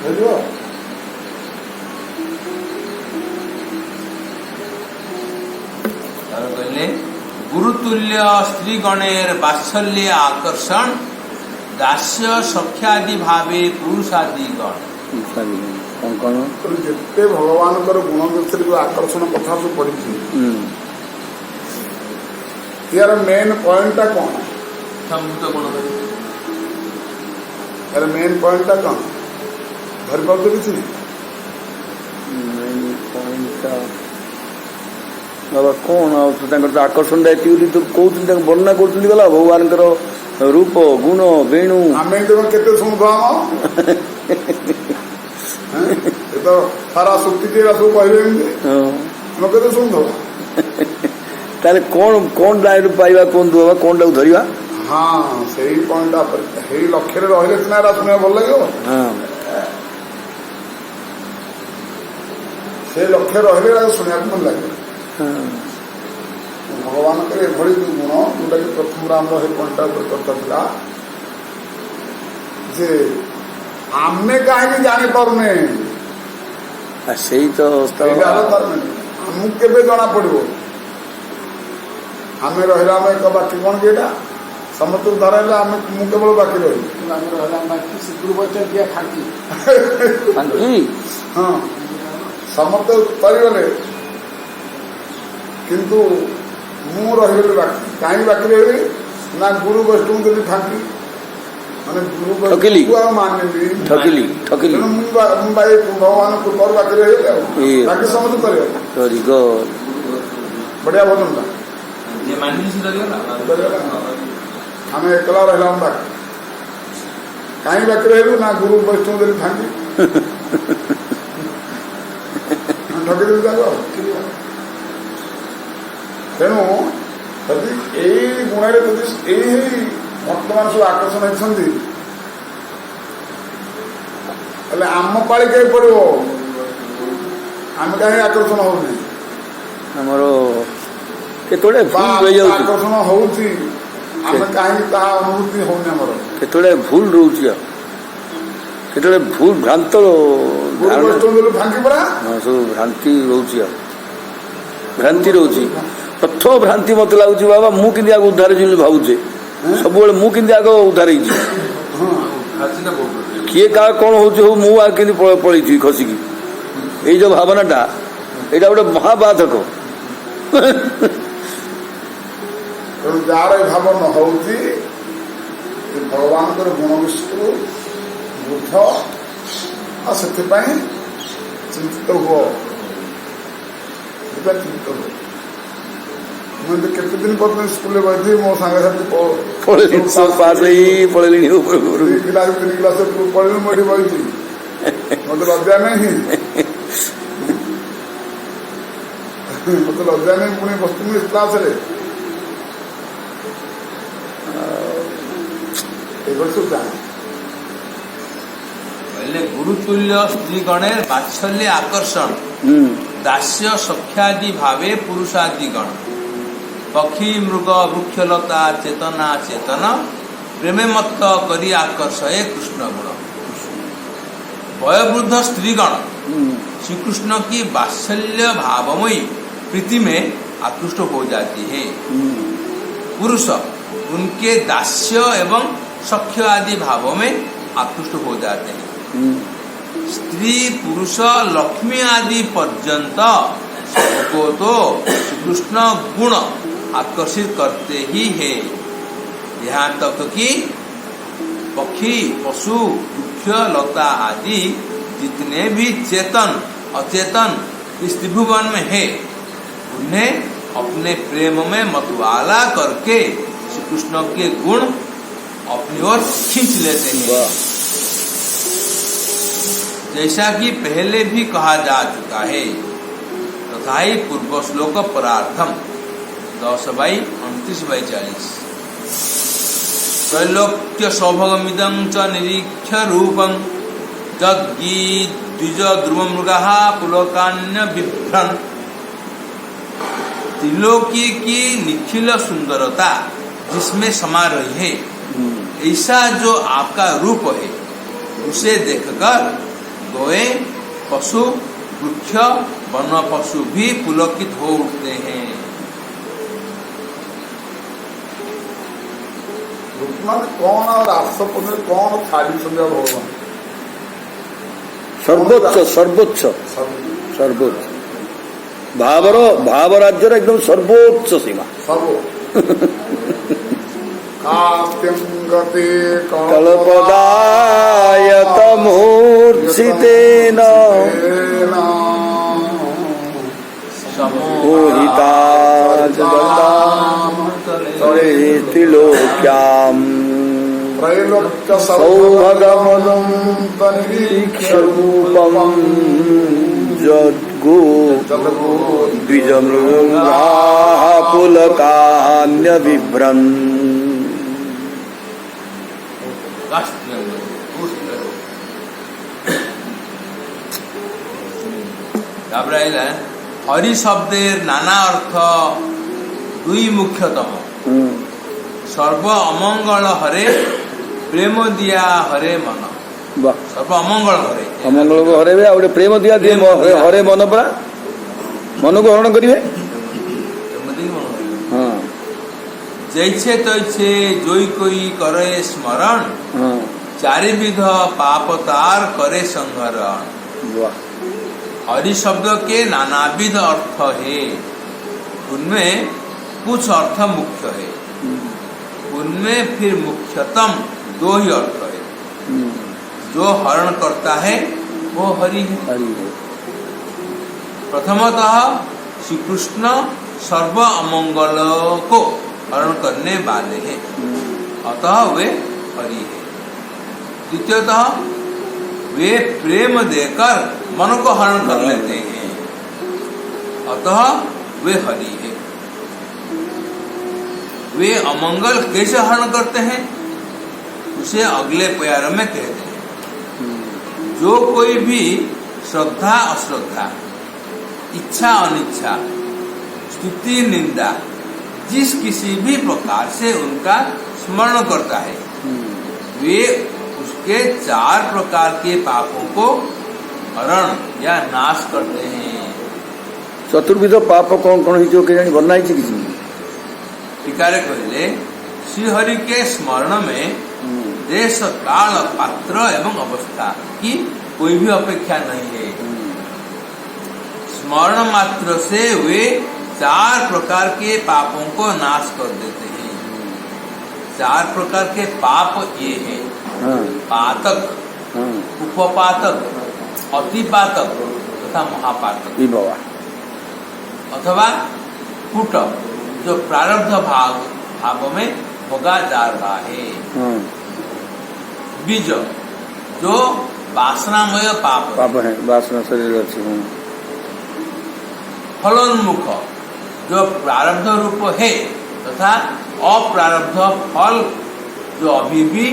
ହେଇଯିବ। कहले गुरुतुल्य स्त्री गणेर वात्सल्य आकर्षण दास्य सख्यादि भावे पुरुषादि गण। कौन ଯେତେ ଭଗବାନଙ୍କର ଗୁଣ ଦୃଷ୍ଟିରୁ ଆକର୍ଷଣ କଥା ସବୁ ପଡିଛି यार मेन पॉइंट कौन यार मेन पॉइंट कौन धरी पार्थ किसी बाबा कौन आकर्षण तो कहते वर्णना कर भगवान रूप गुण वेणु आम केते शुणु तो सारा सुक्ति सब कहले केते शुणु ताले कौन कौन लाइन पाइबा कौन बाबा कौन टाक धरवा ହଁ ସେଇ ପଏଣ୍ଟଟା ସେଇ ଲକ୍ଷ୍ୟରେ ରହିଲେ ସିନା ଏରା ଶୁଣିବାକୁ ଭଲ ଲାଗିବ। ହଁ ସେ ଲକ୍ଷ୍ୟରେ ରହିଲେ ଏରା ଶୁଣିବାକୁ ଭଲ ଲାଗିବ। ହଁ ଭଗବାନଙ୍କର ଏଭଳି ଗୁଣ ଯୋଉଟାକି ପ୍ରଥମରେ ଆମର ସେ ପଏଣ୍ଟଟା ଉପରେ ଚର୍ଚ୍ଚା ଥିଲା ଯେ ଆମେ କାହିଁକି ଜାଣିପାରୁନେ, ସେଇ ତ ଅବସ୍ଥା। ସେଇଟା ହେଲା ତାର ମାନେ। ଆମକୁ କେବେ ଜଣା ପଡିବ ଆମେ ରହିଲା ଆମେ ଏକ ବାକି କଣ କି ଏଇଟା ସମସ୍ତଙ୍କୁ ଧରା ହେଲେ ଆମେ ମୁଁ କେବଳ ବାକି ରହିବି। ଆମେ ରହିଲା ବାକି ଶୀଘ୍ର ବଚନ ଦିଆ ଖାଣ୍ଟି ହଁ ସମସ୍ତେ କରିଗଲେ କିନ୍ତୁ ମୁଁ ରହିଗଲି ବାକି। କାହିଁକି ବାକି ରହିବି ନା ଗୁରୁ ବୈଷ୍ଣବ ଯଦି ଫାଙ୍କି ମାନେ ଗୁରୁ ଠକିଲି। ବୈଷ୍ଣବକୁ ଆଉ ମାନିଲି ଠକିଲି ତେଣୁ ମୁଁ ଭଗବାନ କୃପାରୁ ବାକି ରହିଗଲି ଆଉ ଇଏ। ବାକି ସମସ୍ତେ କରିଗଲେ। Very good. ବଢିଆ ଭଜନଟା ଯିଏ ମାନିଲି ସେ ଧରିଗଲା। ଆମେ ଏକଲା ରହିଲା ଆମ ବାକି। କାହିଁକି ବାକି ରହିଲୁ ନା ଗୁରୁ ବୈଷ୍ଣବ ଯଦି ଫାଙ୍କି ଠକିଦେବି ତାକୁ ଆଉ। ତେଣୁ ଯଦି ଏଇ ଗୁଣରେ ଯଦି ଏଇ ବର୍ତ୍ତମାନ ସବୁ ଆକର୍ଷଣ ହେଇଛନ୍ତି ହେଲେ ଆମ ପାଳି କେହି ପଡିବ ଆମେ କାହିଁକି ଆକର୍ଷଣ ହଉନି ଆମର କେତେବେଳେ ବା ଭୁଲ ରହିଯାଉଛି, ଆକର୍ଷଣ ହଉଛି ଆମେ କାହିଁକି ତାହା ଅନୁଭୂତି ହଉନି ଆମର। କେତେବେଳେ ଭୁଲ ରହୁଛି ଆଉ କେତେବେଳେ ଭୁଲ ଭ୍ରାନ୍ତ ଗୁରୁ ଧାରଣା। ବୈଷ୍ଣବ ଫାଙ୍କି ପରା ହଁ ସବୁ ଭ୍ରାନ୍ତି ରହୁଛି ଆଉ ଭ୍ରାନ୍ତି ରହୁଛି। ପ୍ରଥମ ଭ୍ରାନ୍ତି ମତେ ଲାଗୁଛି ବାବା ମୁଁ କେମିତି ଆଗ ଉଦ୍ଧାର ହେଇଛି ବୋଲି ଭାବୁଛେ ସବୁବେଳେ ମୁଁ କେମିତି ଆଗ ଉଦ୍ଧାର ହେଇଛି। କିଏ କାହା କଣ ହଉଛି ହଉ ମୁଁ ଆଉ କେମିତି ପଳେଇଥିବି ଖସିକି। ଏଇ ଯୋଉ ଭାବନାଟା ଏଇଟା ଗୋଟେ ମହାବାଧକ। ତେଣୁ ଯାହାର ଏ ଭାବ ନ ହଉଛି ଭଗବାନଙ୍କର ଗୁଣ ବିଷୟକୁ ବୁଝ ଆଉ ସେଥିପାଇଁ ଚିନ୍ତିତ ହୁଅ। ଚିନ୍ତିତ ହୁଅ। ମୁଁ ଏମିତି କେତେ ଦିନ ପର୍ଯ୍ୟନ୍ତ ସ୍କୁଲରେ ବସିଥିଲି ମୋ ସାଙ୍ଗସାଥି ପଳେଇଲିଣି ସବୁ ପାସ୍ ହେଇ ପଳେଇଲିଣି ଉପରକୁ। 2 କ୍ଲାସ 3 କ୍ଲାସ ପଳେଇଲି ମୁଁ ଏଠି ବସିଛି ମତେ ଲଜ୍ଜା ନାହିଁ ମତେ ଲଜ୍ଜା ନାହିଁ ପୁଣି ବସିଥିଲି କ୍ଲାସରେ। ଏଇଭଳି ସବୁ ଜାଣେ କହିଲେ ଗୁରୁତୁଲ୍ୟ ସ୍ତ୍ରୀ ଗণের বাৎসল্যে আকর্ষণ দাস্য সখ্যাদি ভাবে পুরুষাদি গণ পক্ষী মৃগ বৃক্ষলতা চেতনা চেতন প্রেমে মত্ত করি আকর্ষয়ে কৃষ্ণ গুণ। वयोवृद्ध स्त्रीगण श्री कृष्ण की वात्सल्य भावमयी प्रीति में आकृष्ट हो जाती है। पुरुष उनके दास्य एवं सख्य आदि भावों में आकृष्ट हो जाते हैं। स्त्री पुरुष लक्ष्मी आदि पर्यंत सबको तो कृष्ण गुण आकर्षित करते ही है। यहाँ तक कि पक्षी पशु वृक्ष लता आदि जितने भी चेतन अचेतन इस त्रिभुवन में है उन्हें अपने प्रेम में मतवाला करके श्री कृष्ण के गुण अपनी ओर खींच लेते हैं। जैसा कि पहले भी कहा जा चुका है तथा ही पूर्व श्लोक परार्थम 10/29/40 त्रैलोक्य सौभगमिदं च निरीक्ष्य रूपं जद्गीत द्विज ध्रुव मृगः पुलकान्य बिभ्रन्। त्रिलोकी की निखिल सुंदरता जिसमें समा रही है ऐसा जो आपका रूप है उसे देखकर गोए पशु वृक्ष वन पशु भी पुलकित हो उठते हैं। ମାନେ କଣ ଆଉ ରାସ ପଦରେ କଣ ଛାଡିଛନ୍ତି ଆଉ ଭଗବାନ ସର୍ବୋଚ୍ଚ ସର୍ବୋଚ୍ଚ ସର୍ବୋଚ୍ଚ ଭାବ ରାଜ୍ୟର ଏକଦମ ସର୍ବୋଚ୍ଚ ସୀମା ସବୁ କାସ୍ତ୍ୟଂ ଗତେ କଳ୍ପଦାୟତ ମୂର୍ଚ୍ଛିତେନ ମୋହିତା ত্রিলোক্যাম त्रैलोक्य সৌভগমদম তনিরীক্ষরূপম যদ্গো দ্বিজমৃগা পুলকান্যবিভ্রন। তারপরে আইলেন হরি শব্দের নানা অর্থ দুই মুখ্যতম সর্ব অমঙ্গল হরে প্রেম দিয়া হরে মন ବାহ ସର୍ବ ଅମଙ୍ଗଳ ହରେ ଅମଙ୍ଗଳକୁ ହରେଇବେ ଆଉ ଗୋଟେ ପ୍ରେମ ଦିଆ ଦିଏ ହରେ ମନ ପରା ମନକୁ ହରଣ କରିବେ ଏମିତି ହିଁ ମନ ହରିବ। ହଁ जैसे तैसे जोई कोई करे स्मरण ହଁ चारिविध पाप तार करे संहरण। ବାह हरि शब्द के नानाविध अर्थ है, उनमें कुछ अर्थ मुख्य है, उनमें फिर मुख्यतम दो ही अर्थ है। जो हरण करता है वो हरि है। हरि है प्रथमतः श्री कृष्ण सर्व अमंगल को हरण करने वाले हैं, अतः वे हरि है। द्वितीयतः वे प्रेम देकर मन को हरण कर लेते हैं, अतः वे हरि है। वे अमंगल कैसे हरण करते हैं उसे अगले प्यार में कहते हैं। जो कोई भी श्रद्धा अश्रद्धा, इच्छा अनिच्छा, स्तुति निंदा, जिस किसी भी प्रकार से उनका स्मरण करता है, वे उसके चार प्रकार के पापों को हरण या नाश करते हैं। चतुर्विध पाप कौन कौन हो जानी बना है किसी टीकारे कहले श्रीहरि के स्मरण में देश काल पात्र एवं अवस्था की कोई भी अपेक्षा नहीं है। स्मरण मात्र से वे चार प्रकार के पापों को नाश कर देते हैं। चार प्रकार के पाप ये हैं, पातक, उपपातक, अतिपातक तथा महापातक बाबा अथवा कूट जो प्रारब्ध भाव में भोगा जा रहा है। बीज जो वासनामय पाप है वासना शरीर अच्छी फलोन्मुख जो प्रारब्ध रूप है तथा अप्रारब्ध फल जो अभी भी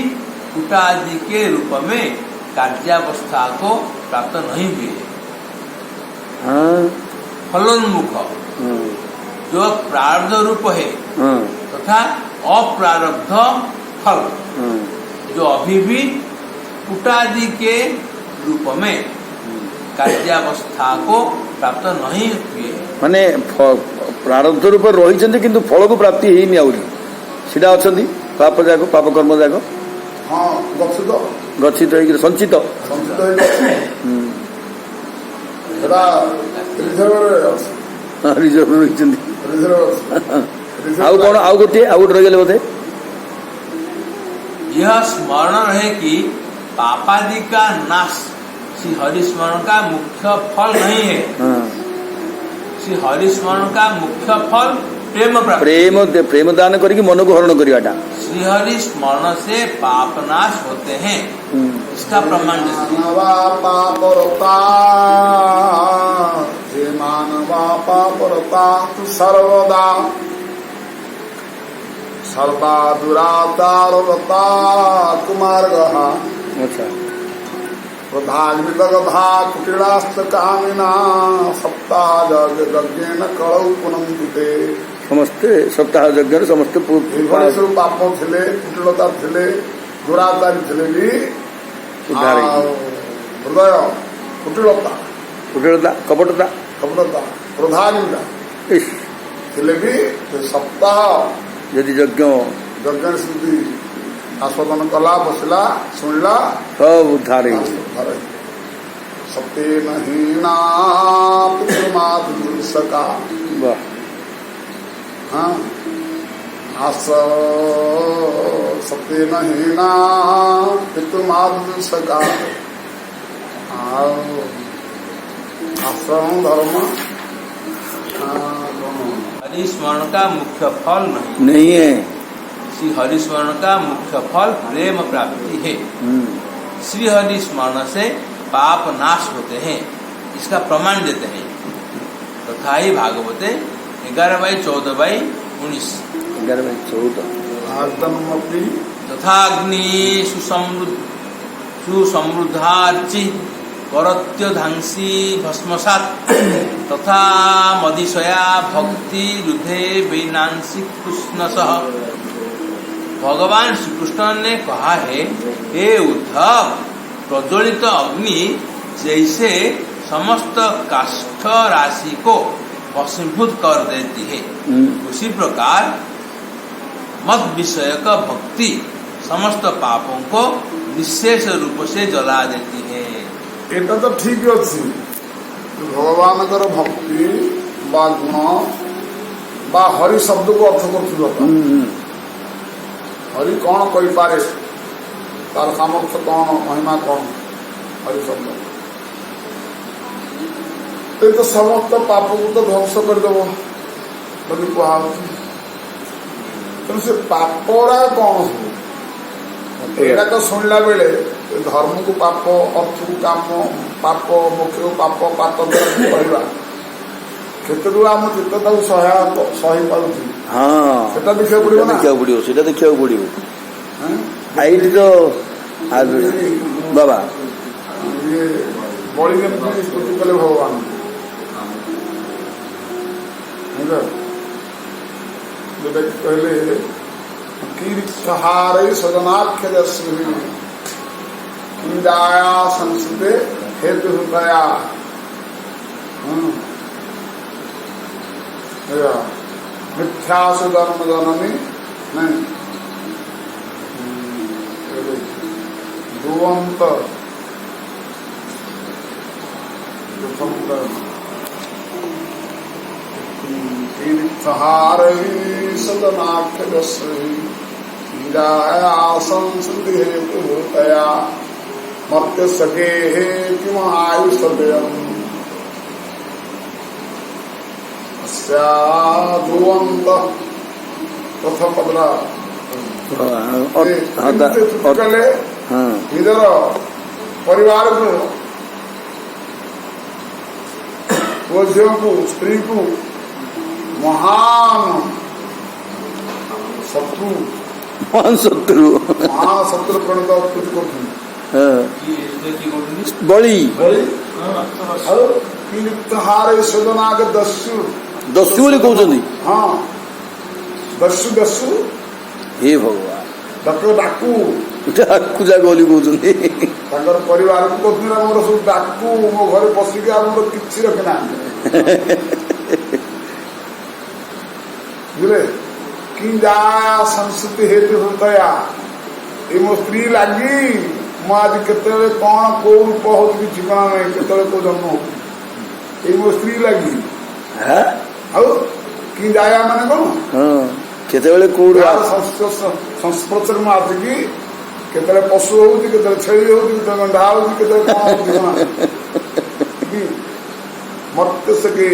कुटा आदि के रूप में कार्यावस्था को प्राप्त नहीं हुए। फलोन्मुख जो प्रारब्ध रूप है तथा अप्रारब्ध फल जो अभी भी कुटादि के रूप में कार्यावस्था को प्राप्त नहीं हुए। माने प्रारब्ध रूप रही किंतु फल को प्राप्ति है सीधा अच्छा पाप जाक पाप कर्म जाक हाँ गच्छित गच्छित संचित संचित ସେଟା ରିଜର୍ଭରେ ଅଛି रिजर्व रही ରିଜର୍ଭ ଅଛି ଆଉ କଣ ଆଉ ଗୋଟେ ରହିଗଲେ ବୋଧେ यह स्मरण रहे कि पापादि का नाश श्री हरि स्मरण का मुख्य फल नहीं है। श्री हरि स्मरण का मुख्य फल प्रेम प्राप्ति। प्रेम दान करके मन को हरण करवाटा श्री हरि स्मरण से पाप नाश होते हैं। इसका प्रमाण मानवा पापरता जे मानवा पापरता तु सर्वदा सर्वा दुराचारता कुमार्गः अच्छा प्रधाग्निदगधा कुटिलास्त कामिना सप्ताह यज्ञेन कलौ पुनन्दिते समस्ते सप्ताह यज्ञ समस्ते ଏଭଳି ସବୁ ପାପ ଥିଲେ କୁଟିଳତା ଥିଲେ ଦୁରାଚାରୀ ଥିଲେ ବି ଉଦ୍ଧାର ହୃଦୟ କୁଟିଳତା କୁଟିଳତା କପଟତା କ୍ରୋଧାଗ୍ନିତା ଥିଲେ ବି ସପ୍ତାହ यदि यज्ञ ଯଜ୍ଞ ସ୍ମୃତି आस्वादन कला बसला सुनला सब उद्धार सत्य नहीं ना सका हाँ सत्य नहीं ना पितृमाद सका आश्रम धर्म हरिस्मरण का मुख्य फल नहीं है। श्री हरिस्मरण का मुख्य फल प्रेम प्राप्ति है। श्री हरिस्मरण से पाप नाश होते हैं, इसका प्रमाण देते हैं। तथा ही भागवते 11/14/19 तथा अग्नि सुसमृद्धार्चि करत्योधांसी भस्मसात् तथा मदिशया भक्ति रुधे वैनांसी कृष्णसः। भगवान श्री कृष्ण ने कहा है, हे उद्धव, प्रज्वलित अग्नि जैसे समस्त काष्ठ राशि को भस्मीभूत कर देती है, उसी प्रकार मद विषयक भक्ति समस्त पापों को निशेष रूप से जला देती है। एटा तो ठीक अच्छी भगवान भक्ति बा गुण बा हरि शब्द को अर्थ कर हरि कौन कहीपे तार सामर्थ्य कौन महिमा कौन हरि शब्द तो समस्त पाप को तो ध्वंस करदेव बोली कहा तेणु से पापरा कौन हो एटा तो शुणला बेले धर्म को पाप अर्थ को काम पाप मोक्ष को पाप पाप कहवा केतु आम चित्त सही पार्टी हाँ सेटा देखा पड़ो ना देखा पड़ो से देखा पड़ो आईटी तो बाबा ये बड़ी स्तुति कले भगवान जोटा कहले कीर्तहारे सजनाख्य दस्वी कीडाया संस्कृते हेतु हृदया मिथ्यासु जन्म जननी नहीं ध्रुवंत तीर्थहारे सदनाख्य दस्वी कीडाया संस्कृति हेतु हृदया मर्त्य सके किम आयुष ध्रुवंत प्रथम पदरा निजर परिवार को पुओ झील को स्त्री को महान शत्रु महाशत्रु प्रणीत उत्पत्ति कर बड़ी कीर्तहारे सदनाग दस्यु दस्यु बोली कहते हाँ दस्यु दस्यु हे भगवान डाक्टर डाकू डाकू जाक बोली कहते परिवार को कहते मोर सब डाकू मो घर पशिक मोर कि रखना बुझे कि जा संस्कृति हेतु हृदया ये मो स्त्री लगी आज केतले कौन को रूप हो ठिकाना नहीं केतले को जन्म हो मो स्त्री लगी कि जाया माने कौन केतले कोड संस्पर्श में आसिकी केतले पशु हो केतले छेली हो केतले गंधा हो केतले कौन हो मत सके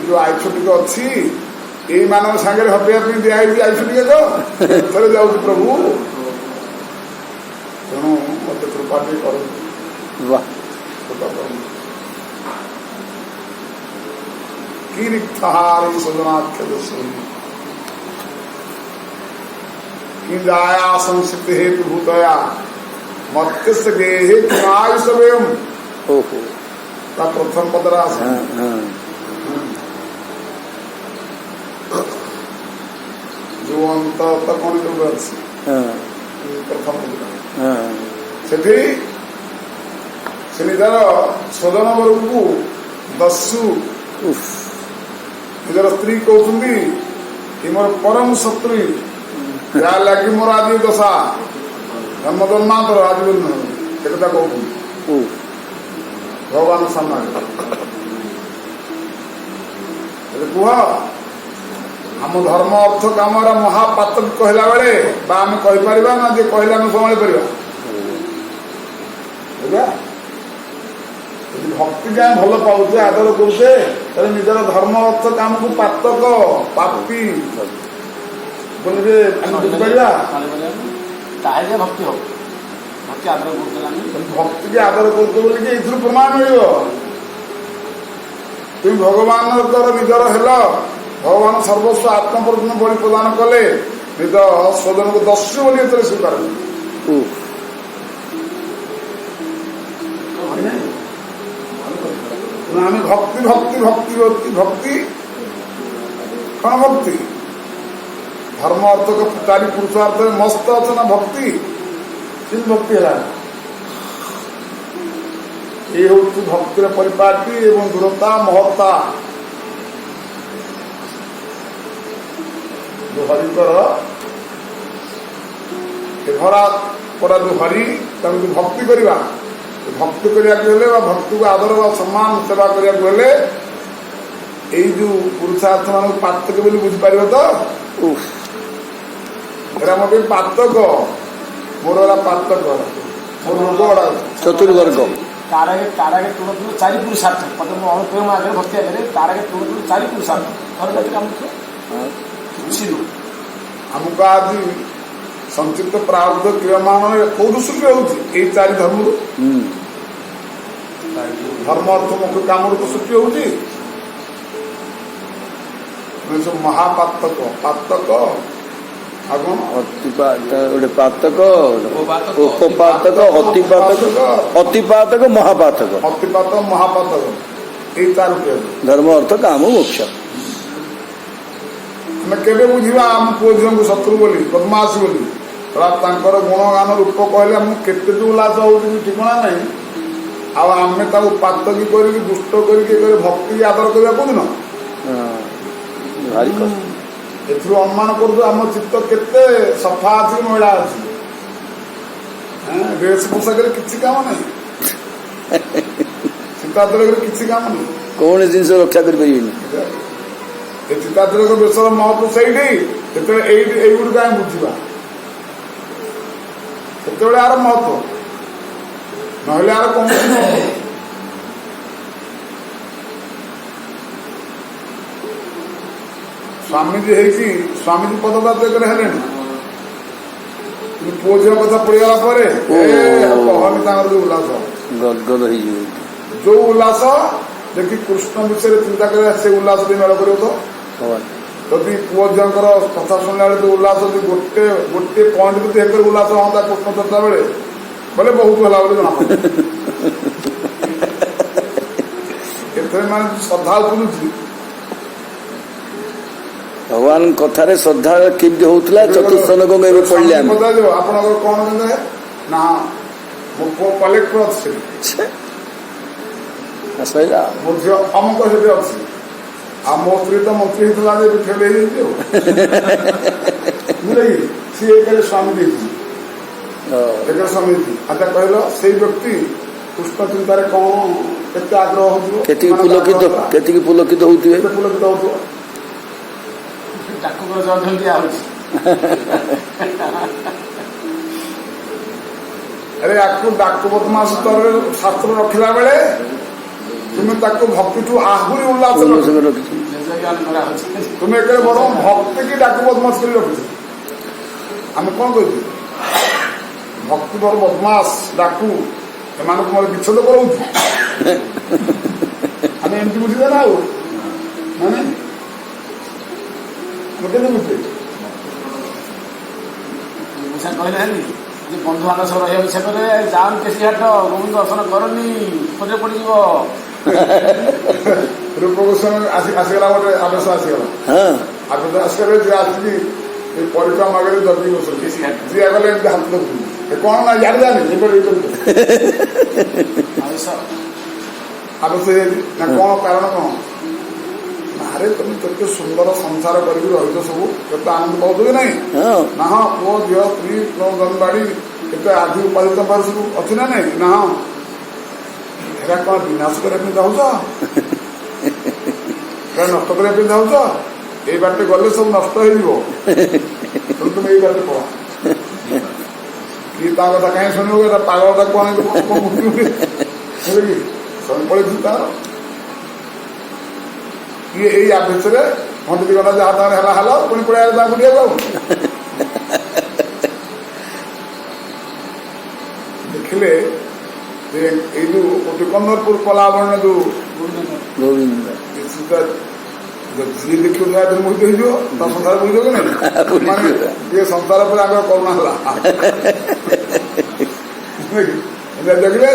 जो आयुष टिके अच्छी यही मान सागर हटाइया दिखाई आयुष टिके तो जाऊ प्रभु तेणु मत कृपा कर कीर्तहारे सजनाख्य कि जाया संस्कृति हेतु भूतया मत्स्य गेहे आयुष प्रथम पदरा जो अंत कौन जो प्रथम से निजर स्वजन वर्ग को दस्यु निजर स्त्री कहते कि मोर परम शत्रु या लगी मोर आदि दशा जन्म जन्मांतर आज एक कहते भगवान सामने कुह आम धर्म अर्थ काम महापात्र कहला बेले आम कहीपर ना जे कहले आम संभाली पार भक्ति क्या भल पाचे आदर करुचे निजर धर्म अर्थ काम को पातक पापी बोले भक्ति हो भक्ति आदर भक्ति के आदर करते बोलिए ये प्रमाण मिल तुम भगवान निजर हेल भगवान सर्वस्व आत्मप्रदान बलि प्रदान कले ନିଜ ସ୍ୱଜନକୁ ଦସ୍ୟୁ ବୋଲି ଏଥିରେ ସ୍ୱୀକାର କଲେ। ଉଫ୍। ଆମେ ଭକ୍ତି ଭକ୍ତି ଭକ୍ତି ଭକ୍ତି ଭକ୍ତି କଣ ଭକ୍ତି? ଧର୍ମ ଅର୍ଥ ଚାରି ପୁରୁଷାର୍ଥରେ ମସ୍ତ ଅଛି ନା ଭକ୍ତି। କିନ୍ତୁ ଭକ୍ତି ହେଲା ଏଇ ହଉଛି ଭକ୍ତିର ପରିପାଟି ଏବଂ ଦୂରତା ମହତ୍ତା। ଯୋଉ ହରିଙ୍କର ଏଭରା ପରା ଯୋଉ ହରି ତାଙ୍କୁ ଯୋଉ ଭକ୍ତି କରିବା, ଭକ୍ତି କରିବାକୁ ହେଲେ ବା ଭକ୍ତିକୁ ଆଦର ବା ସମ୍ମାନ ସେବା କରିବାକୁ ହେଲେ ଏଇ ଯୋଉ ପୁରୁଷାର୍ଥ ମାନଙ୍କୁ ପାର୍ଥକ୍ୟ ବୋଲି ବୁଝିପାରିବ ତ? ଏରା ମୋ ପାଇଁ ପାର୍ଥକ, ମୋର ଏରା ପାର୍ଥକ, ମୋର ରୋଗ ଗୁଡା ଚତୁର୍ବର୍ଗ ତାରାಗೆ ତୁଳନ୍ତୁ ଚାରି ପୁରୁଷାର୍ଥ ଅନୁପ୍ରେମ ଆଗରେ ଭକ୍ତି ଆଗରେ ତାରାಗೆ ତୁଳନ୍ତୁ ଚାରି ପୁରୁଷାର୍ଥ କିଛି ନୁହଁ। ଆମକୁ ଆଜି ସଂକ୍ଷିପ୍ତ ପ୍ରାରବ୍ଧ କ୍ରିୟମାନ କୋଉଠୁ ସୃଷ୍ଟି ହଉଛି? ଏଇ ଚାରି ଧର୍ମରୁ। ଧର୍ମ ଅର୍ଥ ମୁଖ୍ୟ କାମରୁ ତ ସୃଷ୍ଟି ହଉଛି। ସବୁ ମହାପାତକ ପାତକ ଆଉ କଣ ଗୋଟେ ପାତକ, ଉପପାତକ, ଅତିପାତକ, ମହାପାତକ। ଅତିପାତକ ମହାପାତକ ଏଇ ଚାରୋଟି ଧର୍ମ ଅର୍ଥ କାମ ମୋକ୍ଷ। ଆମେ କେବେ ବୁଝିବା ଆମ ପୁଅ ଝିଅଙ୍କୁ ଶତ୍ରୁ ବୋଲି, ବଦମାସ ବୋଲି? ତାଙ୍କର ଗୁଣଗାନ ରୂପ କହିଲେ ଆମକୁ କେତେ ଯୋଉ ଉଲ୍ଲାସ ହଉଛି ଠିକଣା ନାହିଁ। ଆଉ ଆମେ ତାକୁ ପାତକି କରିକି ଦୁଷ୍ଟ କରିକି ଭକ୍ତି ଆଦର କରିବା କୋଉଦିନ? ଭାରି କଷ୍ଟ। ଏଥିରୁ ଅନୁମାନ କରୁଛୁ ଆମ ଚିତ୍ତ କେତେ ସଫା ଅଛି, ମଇଳା ଅଛି। ଡ୍ରେସ ପୋଷାକରେ କିଛି କାମ ନାହିଁ, ସୀତାଦ୍ରକରେ କିଛି କାମ ନାହିଁ, କୌଣସି ଜିନିଷ ରକ୍ଷା କରିପାରିବେନି। ଏ ଚିତାଦ୍ରକ ବେଶର ମହତ୍ଵ ସେଇଠି। ଯେତେବେଳେ ଏଇଠି ଏଇଗୁଡ଼ିକ ଆମେ ବୁଝିବା ସେତେବେଳେ ଆର ମହତ୍ଵ, ନହେଲେ ଆର କୌଣସି ମହତ୍ଵ। ସ୍ୱାମୀଜୀ ହେଇକି ସ୍ୱାମୀଜୀ ପଦଯାତ୍ରା ହେଲେଣି, ପୁଅ ଝିଅ କଥା ପଡିଗଲା ପରେ କହନି ତାଙ୍କର ଯୋଉ ଉଲ୍ଲାସ, ଗଦଗଦ ହେଇଯିବ। ଯୋଉ ଉଲ୍ଲାସ ଦେଖି କୃଷ୍ଣ ବିଷୟରେ ଚିନ୍ତା କରିବା, ସେ ଉଲ୍ଲାସ ଦେଇ ମେଳ କରିବ ତ? ଯଦି ପୁଅ ଝିଅଙ୍କର କଥା ଶୁଣିଲା ବେଳେ ଯୋଉ ଉଲ୍ଲାସ, ଯଦି ଗୋଟେ ପଏଣ୍ଟ ଯଦି ଏକରେ ଉଲ୍ଲାସ ହୁଅନ୍ତା କୃଷ୍ଣ ଚର୍ଚ୍ଚା ବେଳେ, ବୋଲେ ବହୁତ ହେଲା ବୋଲି ଜଣାପଡେ। ଏଥିରେ ମାନେ ଶ୍ରଦ୍ଧା ଉପୁଜୁଛି। ଭଗବାନ କଥାରେ ଶ୍ରଦ୍ଧା କେମିତି ହଉଥିଲା ଚତୁର୍ଥନକ ଏବେ ପଢିଲେ ଆମେ। ଆପଣଙ୍କର କଣ ନା ମୋ ପୁଅ କଲେକ୍ଟର ଅଛି, ମୋ ଝିଅ ଅମୁକ ସେଠି ଅଛି, ଆଉ ମୋ ସ୍ତ୍ରୀ ତ ମନ୍ତ୍ରୀ ହେଇଥିଲା ଯେ ଫେଲ ହେଇଯାଇଛି। ଆଉ ବୁଝିଲେ କି ସିଏ ଏକାରେ ସ୍ୱାମୀ ଦେଇଛି, ଏକାରେ ସ୍ୱାମୀ ଦେଇଛି। ଆଚ୍ଛା କହିଲ ସେଇ ବ୍ୟକ୍ତି କୃଷ୍ଣ ଚିନ୍ତାରେ କଣ କେତେ ଆଗ୍ରହ ହଉଥିବ, କେତିକି ପୁଲକିତ ହଉଥିବେ। ପୁଲକିତ ହଉଥିବ। ତାକୁ ଜଳ ଦିଆହଉଛି। ଆରେ ଆକୁ ଡାକୁ ବଦମାସ ସ୍ତରରେ ଶାସ୍ତ୍ର ରଖିଲା ବେଳେ ତୁମେ ତାକୁ ଭକ୍ତିଠୁ ଆହୁରି ଉଲ୍ଲାସ ରଖିଛ। ତୁମେ ଏକରେ ବରଂ ଭକ୍ତି କି ଡାକୁ ବଦମାସ କରି ରଖିଛ। ଆମେ କଣ କହିଛୁ? ଭକ୍ତି ବର ବଦମାସ ଡାକୁ ଏମାନଙ୍କୁ ମୋର ବିଚ୍ଛେଦ କରଉଛି। ଆମେ ଏମିତି ବୁଝିଲେ ନା ଆଉ ମାନେ କେତେ ବୁଝେ କହିଲେ ବନ୍ଧୁବାନ୍ଧବ ସହ ରହିବା ଇଚ୍ଛା କଲେ ଯାଆନ୍ତୁ କେସି ହାଟ ଗୋବିନ୍ଦ ଦର୍ଶନ କରନି, ପଦେ ପଡିଯିବ। ରୂପ ଗୋସ୍ୱାମୀ ଆସିଗଲା, ଗୋଟେ ଆବେଶ ଆସିଗଲା। ଆବେଶ ଆସିଗଲେ ଯିଏ ଆସିକି ପରିକ୍ରମା ମାଗରେ ଜଗି ବସନ୍ତି, ଯିଏ ଗଲେ ଏମିତି ହାତ ଧରୁଛନ୍ତି। କଣ ନା ଜାଣି ଜାଣି ଆବେଶ ହେଇଯାଇଛି ନା କଣ କାରଣ କଣ? ଆରେ ତମେ କେତେ ସୁନ୍ଦର ସଂସାର କରିକି ରହିଛ, ସବୁ କେତେ ଆନନ୍ଦ ପାଉଛ କି ନାହିଁ? ନା ହଁ ପୁଅ ଝିଅ ସ୍ତ୍ରୀ ଜମିବାଡି କେତେ ଆଜି ଉପାଧି ତମ ସବୁ ଅଛି ନା ନାଇଁ? ନା ହଁ ଏରା କଣ ବିନାଶ କରିବା ପାଇଁ ଚାହୁଁଛ? ନଷ୍ଟ କରିବା ପାଇଁ ଚାହୁଁଛ? ଏଇ ବାଟେ ଗଲେ ସବୁ ନଷ୍ଟ ହେଇଯିବ, ତୁମେ ଏଇ ବାଟେ ପଳା। କି ତା କଥା କାହିଁ ଶୁଣିବ? ଏଟା ପାଗଳଟା କଣ ସବୁ ପଳେଇଛି ତାର। ଇଏ ଏଇ ଆଭ୍ୟସରେ ଘଣ୍ଟେ ଦି ଘଣ୍ଟା ଯାହା ତାଙ୍କର ହେଲା ପୁଣି ପଳେଇ ତା ବୁଲିବାକୁ। ଆଉ ଦେଖିଲେ ଯେ ଏଇ ଯୋଉ କନ୍ଦରପୁର କଲାବରଣ ଯୋଉ ଯିଏ ଦେଖିବ ଯାହା ମୋହିତ ହେଇଯିବ ତା ସଂସାର ବୁଝିବ କି ନାହିଁ ମାନେ ଇଏ ସଂସାର ଉପରେ ଆମର କରୁଣା ହେଲା ଦେଖିଲେ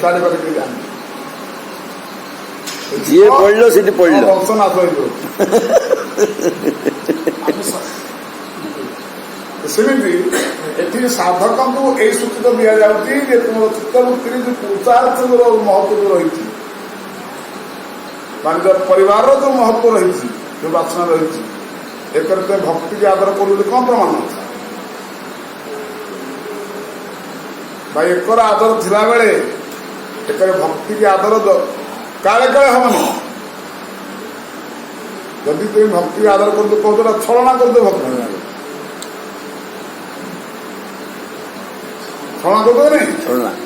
ସାଢେ ପାଖରେ ଟିକେ ଯାଆନ୍ତି ଯିଏ ପଢିଲ ସେଠି ପଢିଲ ବଂଶ ନାଶ ହେଇଯିବ ସେମିତି ଏଠି ସାଧକଙ୍କୁ ଏଇ ସୂଚିତ ଦିଆଯାଉଛି ଯେ ତୁମର ଚିତ୍ତବୃତ୍ତିରେ ଯୋଉ ପୁରୁଷାର୍ଥର ମହତ୍ଵ ରହିଛି ମାନେ ପରିବାରର ଯୋଉ ମହତ୍ଵ ରହିଛି ଯୋଉ ବାସନା ରହିଛି ଏକରେ ତ ଭକ୍ତିକି ଆଦର କରୁଛନ୍ତି କଣ ପ୍ରମାଣ ଅଛି ବା ଏକର ଆଦର ଥିଲାବେଳେ ଏକରେ ଭକ୍ତିକି ଆଦର କାଳେ କାଳେ ହବନି ଯଦି ତୁମେ ଭକ୍ତିକି ଆଦର କରୁଛ କହୁଛ ଛଳନା କରୁଛ ଭକ୍ତି ଛଳନା କରୁଛ ନାଇଁ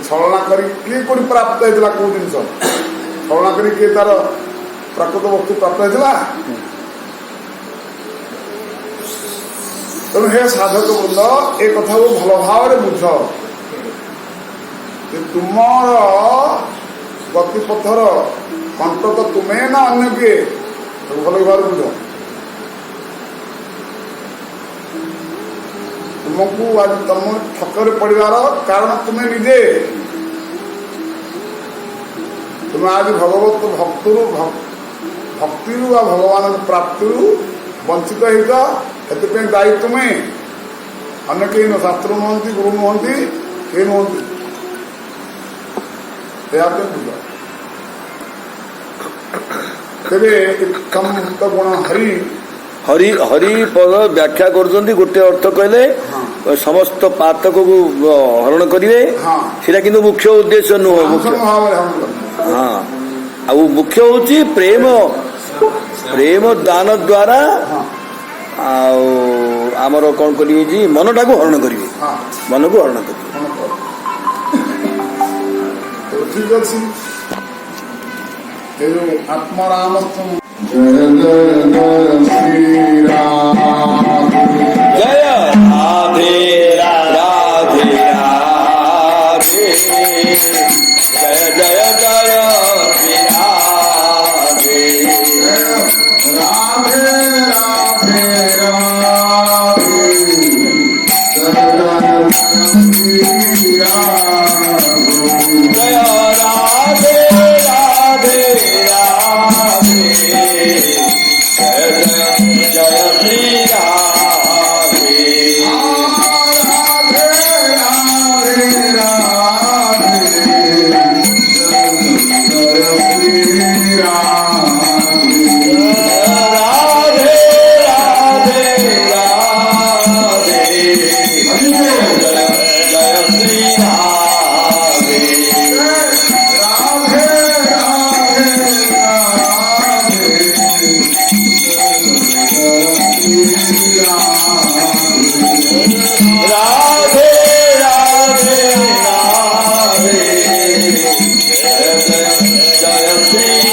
ଛଳନା କରି କିଏ କୋଉଠି ପ୍ରାପ୍ତ ହେଇଥିଲା କୋଉ ଜିନିଷ ଛଳନା କରି କିଏ ତାର ପ୍ରାକୃତ ବସ୍ତୁ ପ୍ରାପ୍ତ ହେଇଥିଲା ତେଣୁ ହେ ସାଧକ ବୃନ୍ଦ ଏ କଥାକୁ ଭଲ ଭାବରେ ବୁଝ ଯେ ତୁମର ଗତିପଥର କଣ୍ଟକ ତୁମେ ନା ଅନ୍ୟ କିଏ ଭଲ ଭାବରେ ବୁଝ ତୁମକୁ ଆଜି ତମ ଠକରେ ପଡିବାର କାରଣ ତୁମେ ନିଜେ ତୁମେ ଆଜି ଭଗବତ ଭକ୍ତିରୁ ବା ଭଗବାନଙ୍କ ପ୍ରାପ୍ତିରୁ ବଞ୍ଚିତ ହେଇଛ ସେଥିପାଇଁ ଦାୟୀ ତୁମେ ଅନ୍ୟ କେହି ନୁହଁ ଶାସ୍ତ୍ର ନୁହନ୍ତି ଗୁରୁ ନୁହନ୍ତି କେହି ନୁହନ୍ତି ଏହା ପାଇଁ ବୁଝ ତେବେ ଗୁଣ ହରି ହରି ହରି ପଦ ବ୍ୟାଖ୍ୟା କରୁଛନ୍ତି ଗୋଟେ ଅର୍ଥ କହିଲେ ସମସ୍ତ ପାତକକୁ ହରଣ କରିବେ ସେଟା କିନ୍ତୁ ମୁଖ୍ୟ ଉଦ୍ଦେଶ୍ୟ ନୁହଁ ମୁଖ୍ୟ ହଁ ଆଉ ମୁଖ୍ୟ ହଉଛି ପ୍ରେମ ଦାନ ଦ୍ୱାରା ଆଉ ଆମର କଣ କରିବେ ଯେ ମନଟାକୁ ହରଣ କରିବେ ମନକୁ ହରଣ କରିବେ ଠିକ ଅଛି ଏ ଯୋଉ ଆତ୍ମରାମ ଜୟ ରାଧେ ରାଧେ ରାଧେ ଜୟ ଜୟ ଜୟ ଶ୍ରୀ ରାଧେ राधे राधे जय राधे राधे राधे जय जय श्री राधे राधे राधे राधे जय श्री राधे राधे राधे राधे जय श्री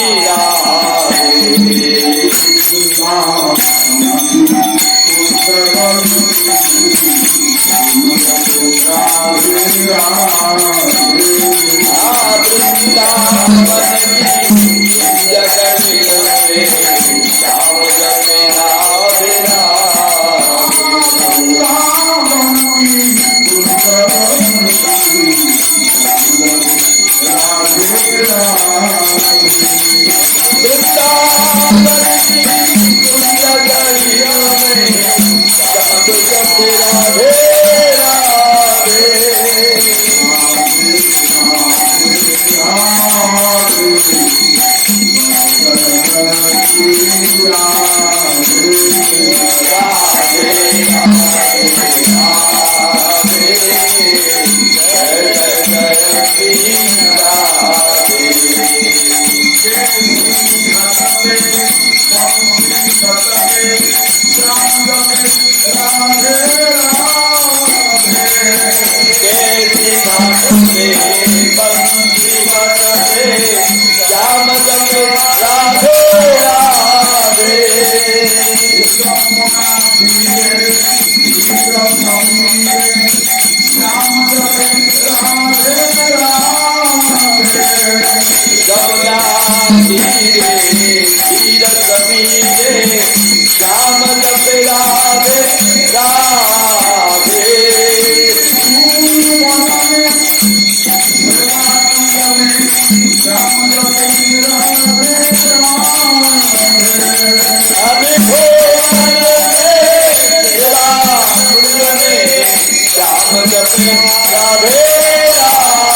जपे राधे राधे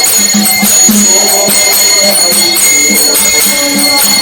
हरि ओम।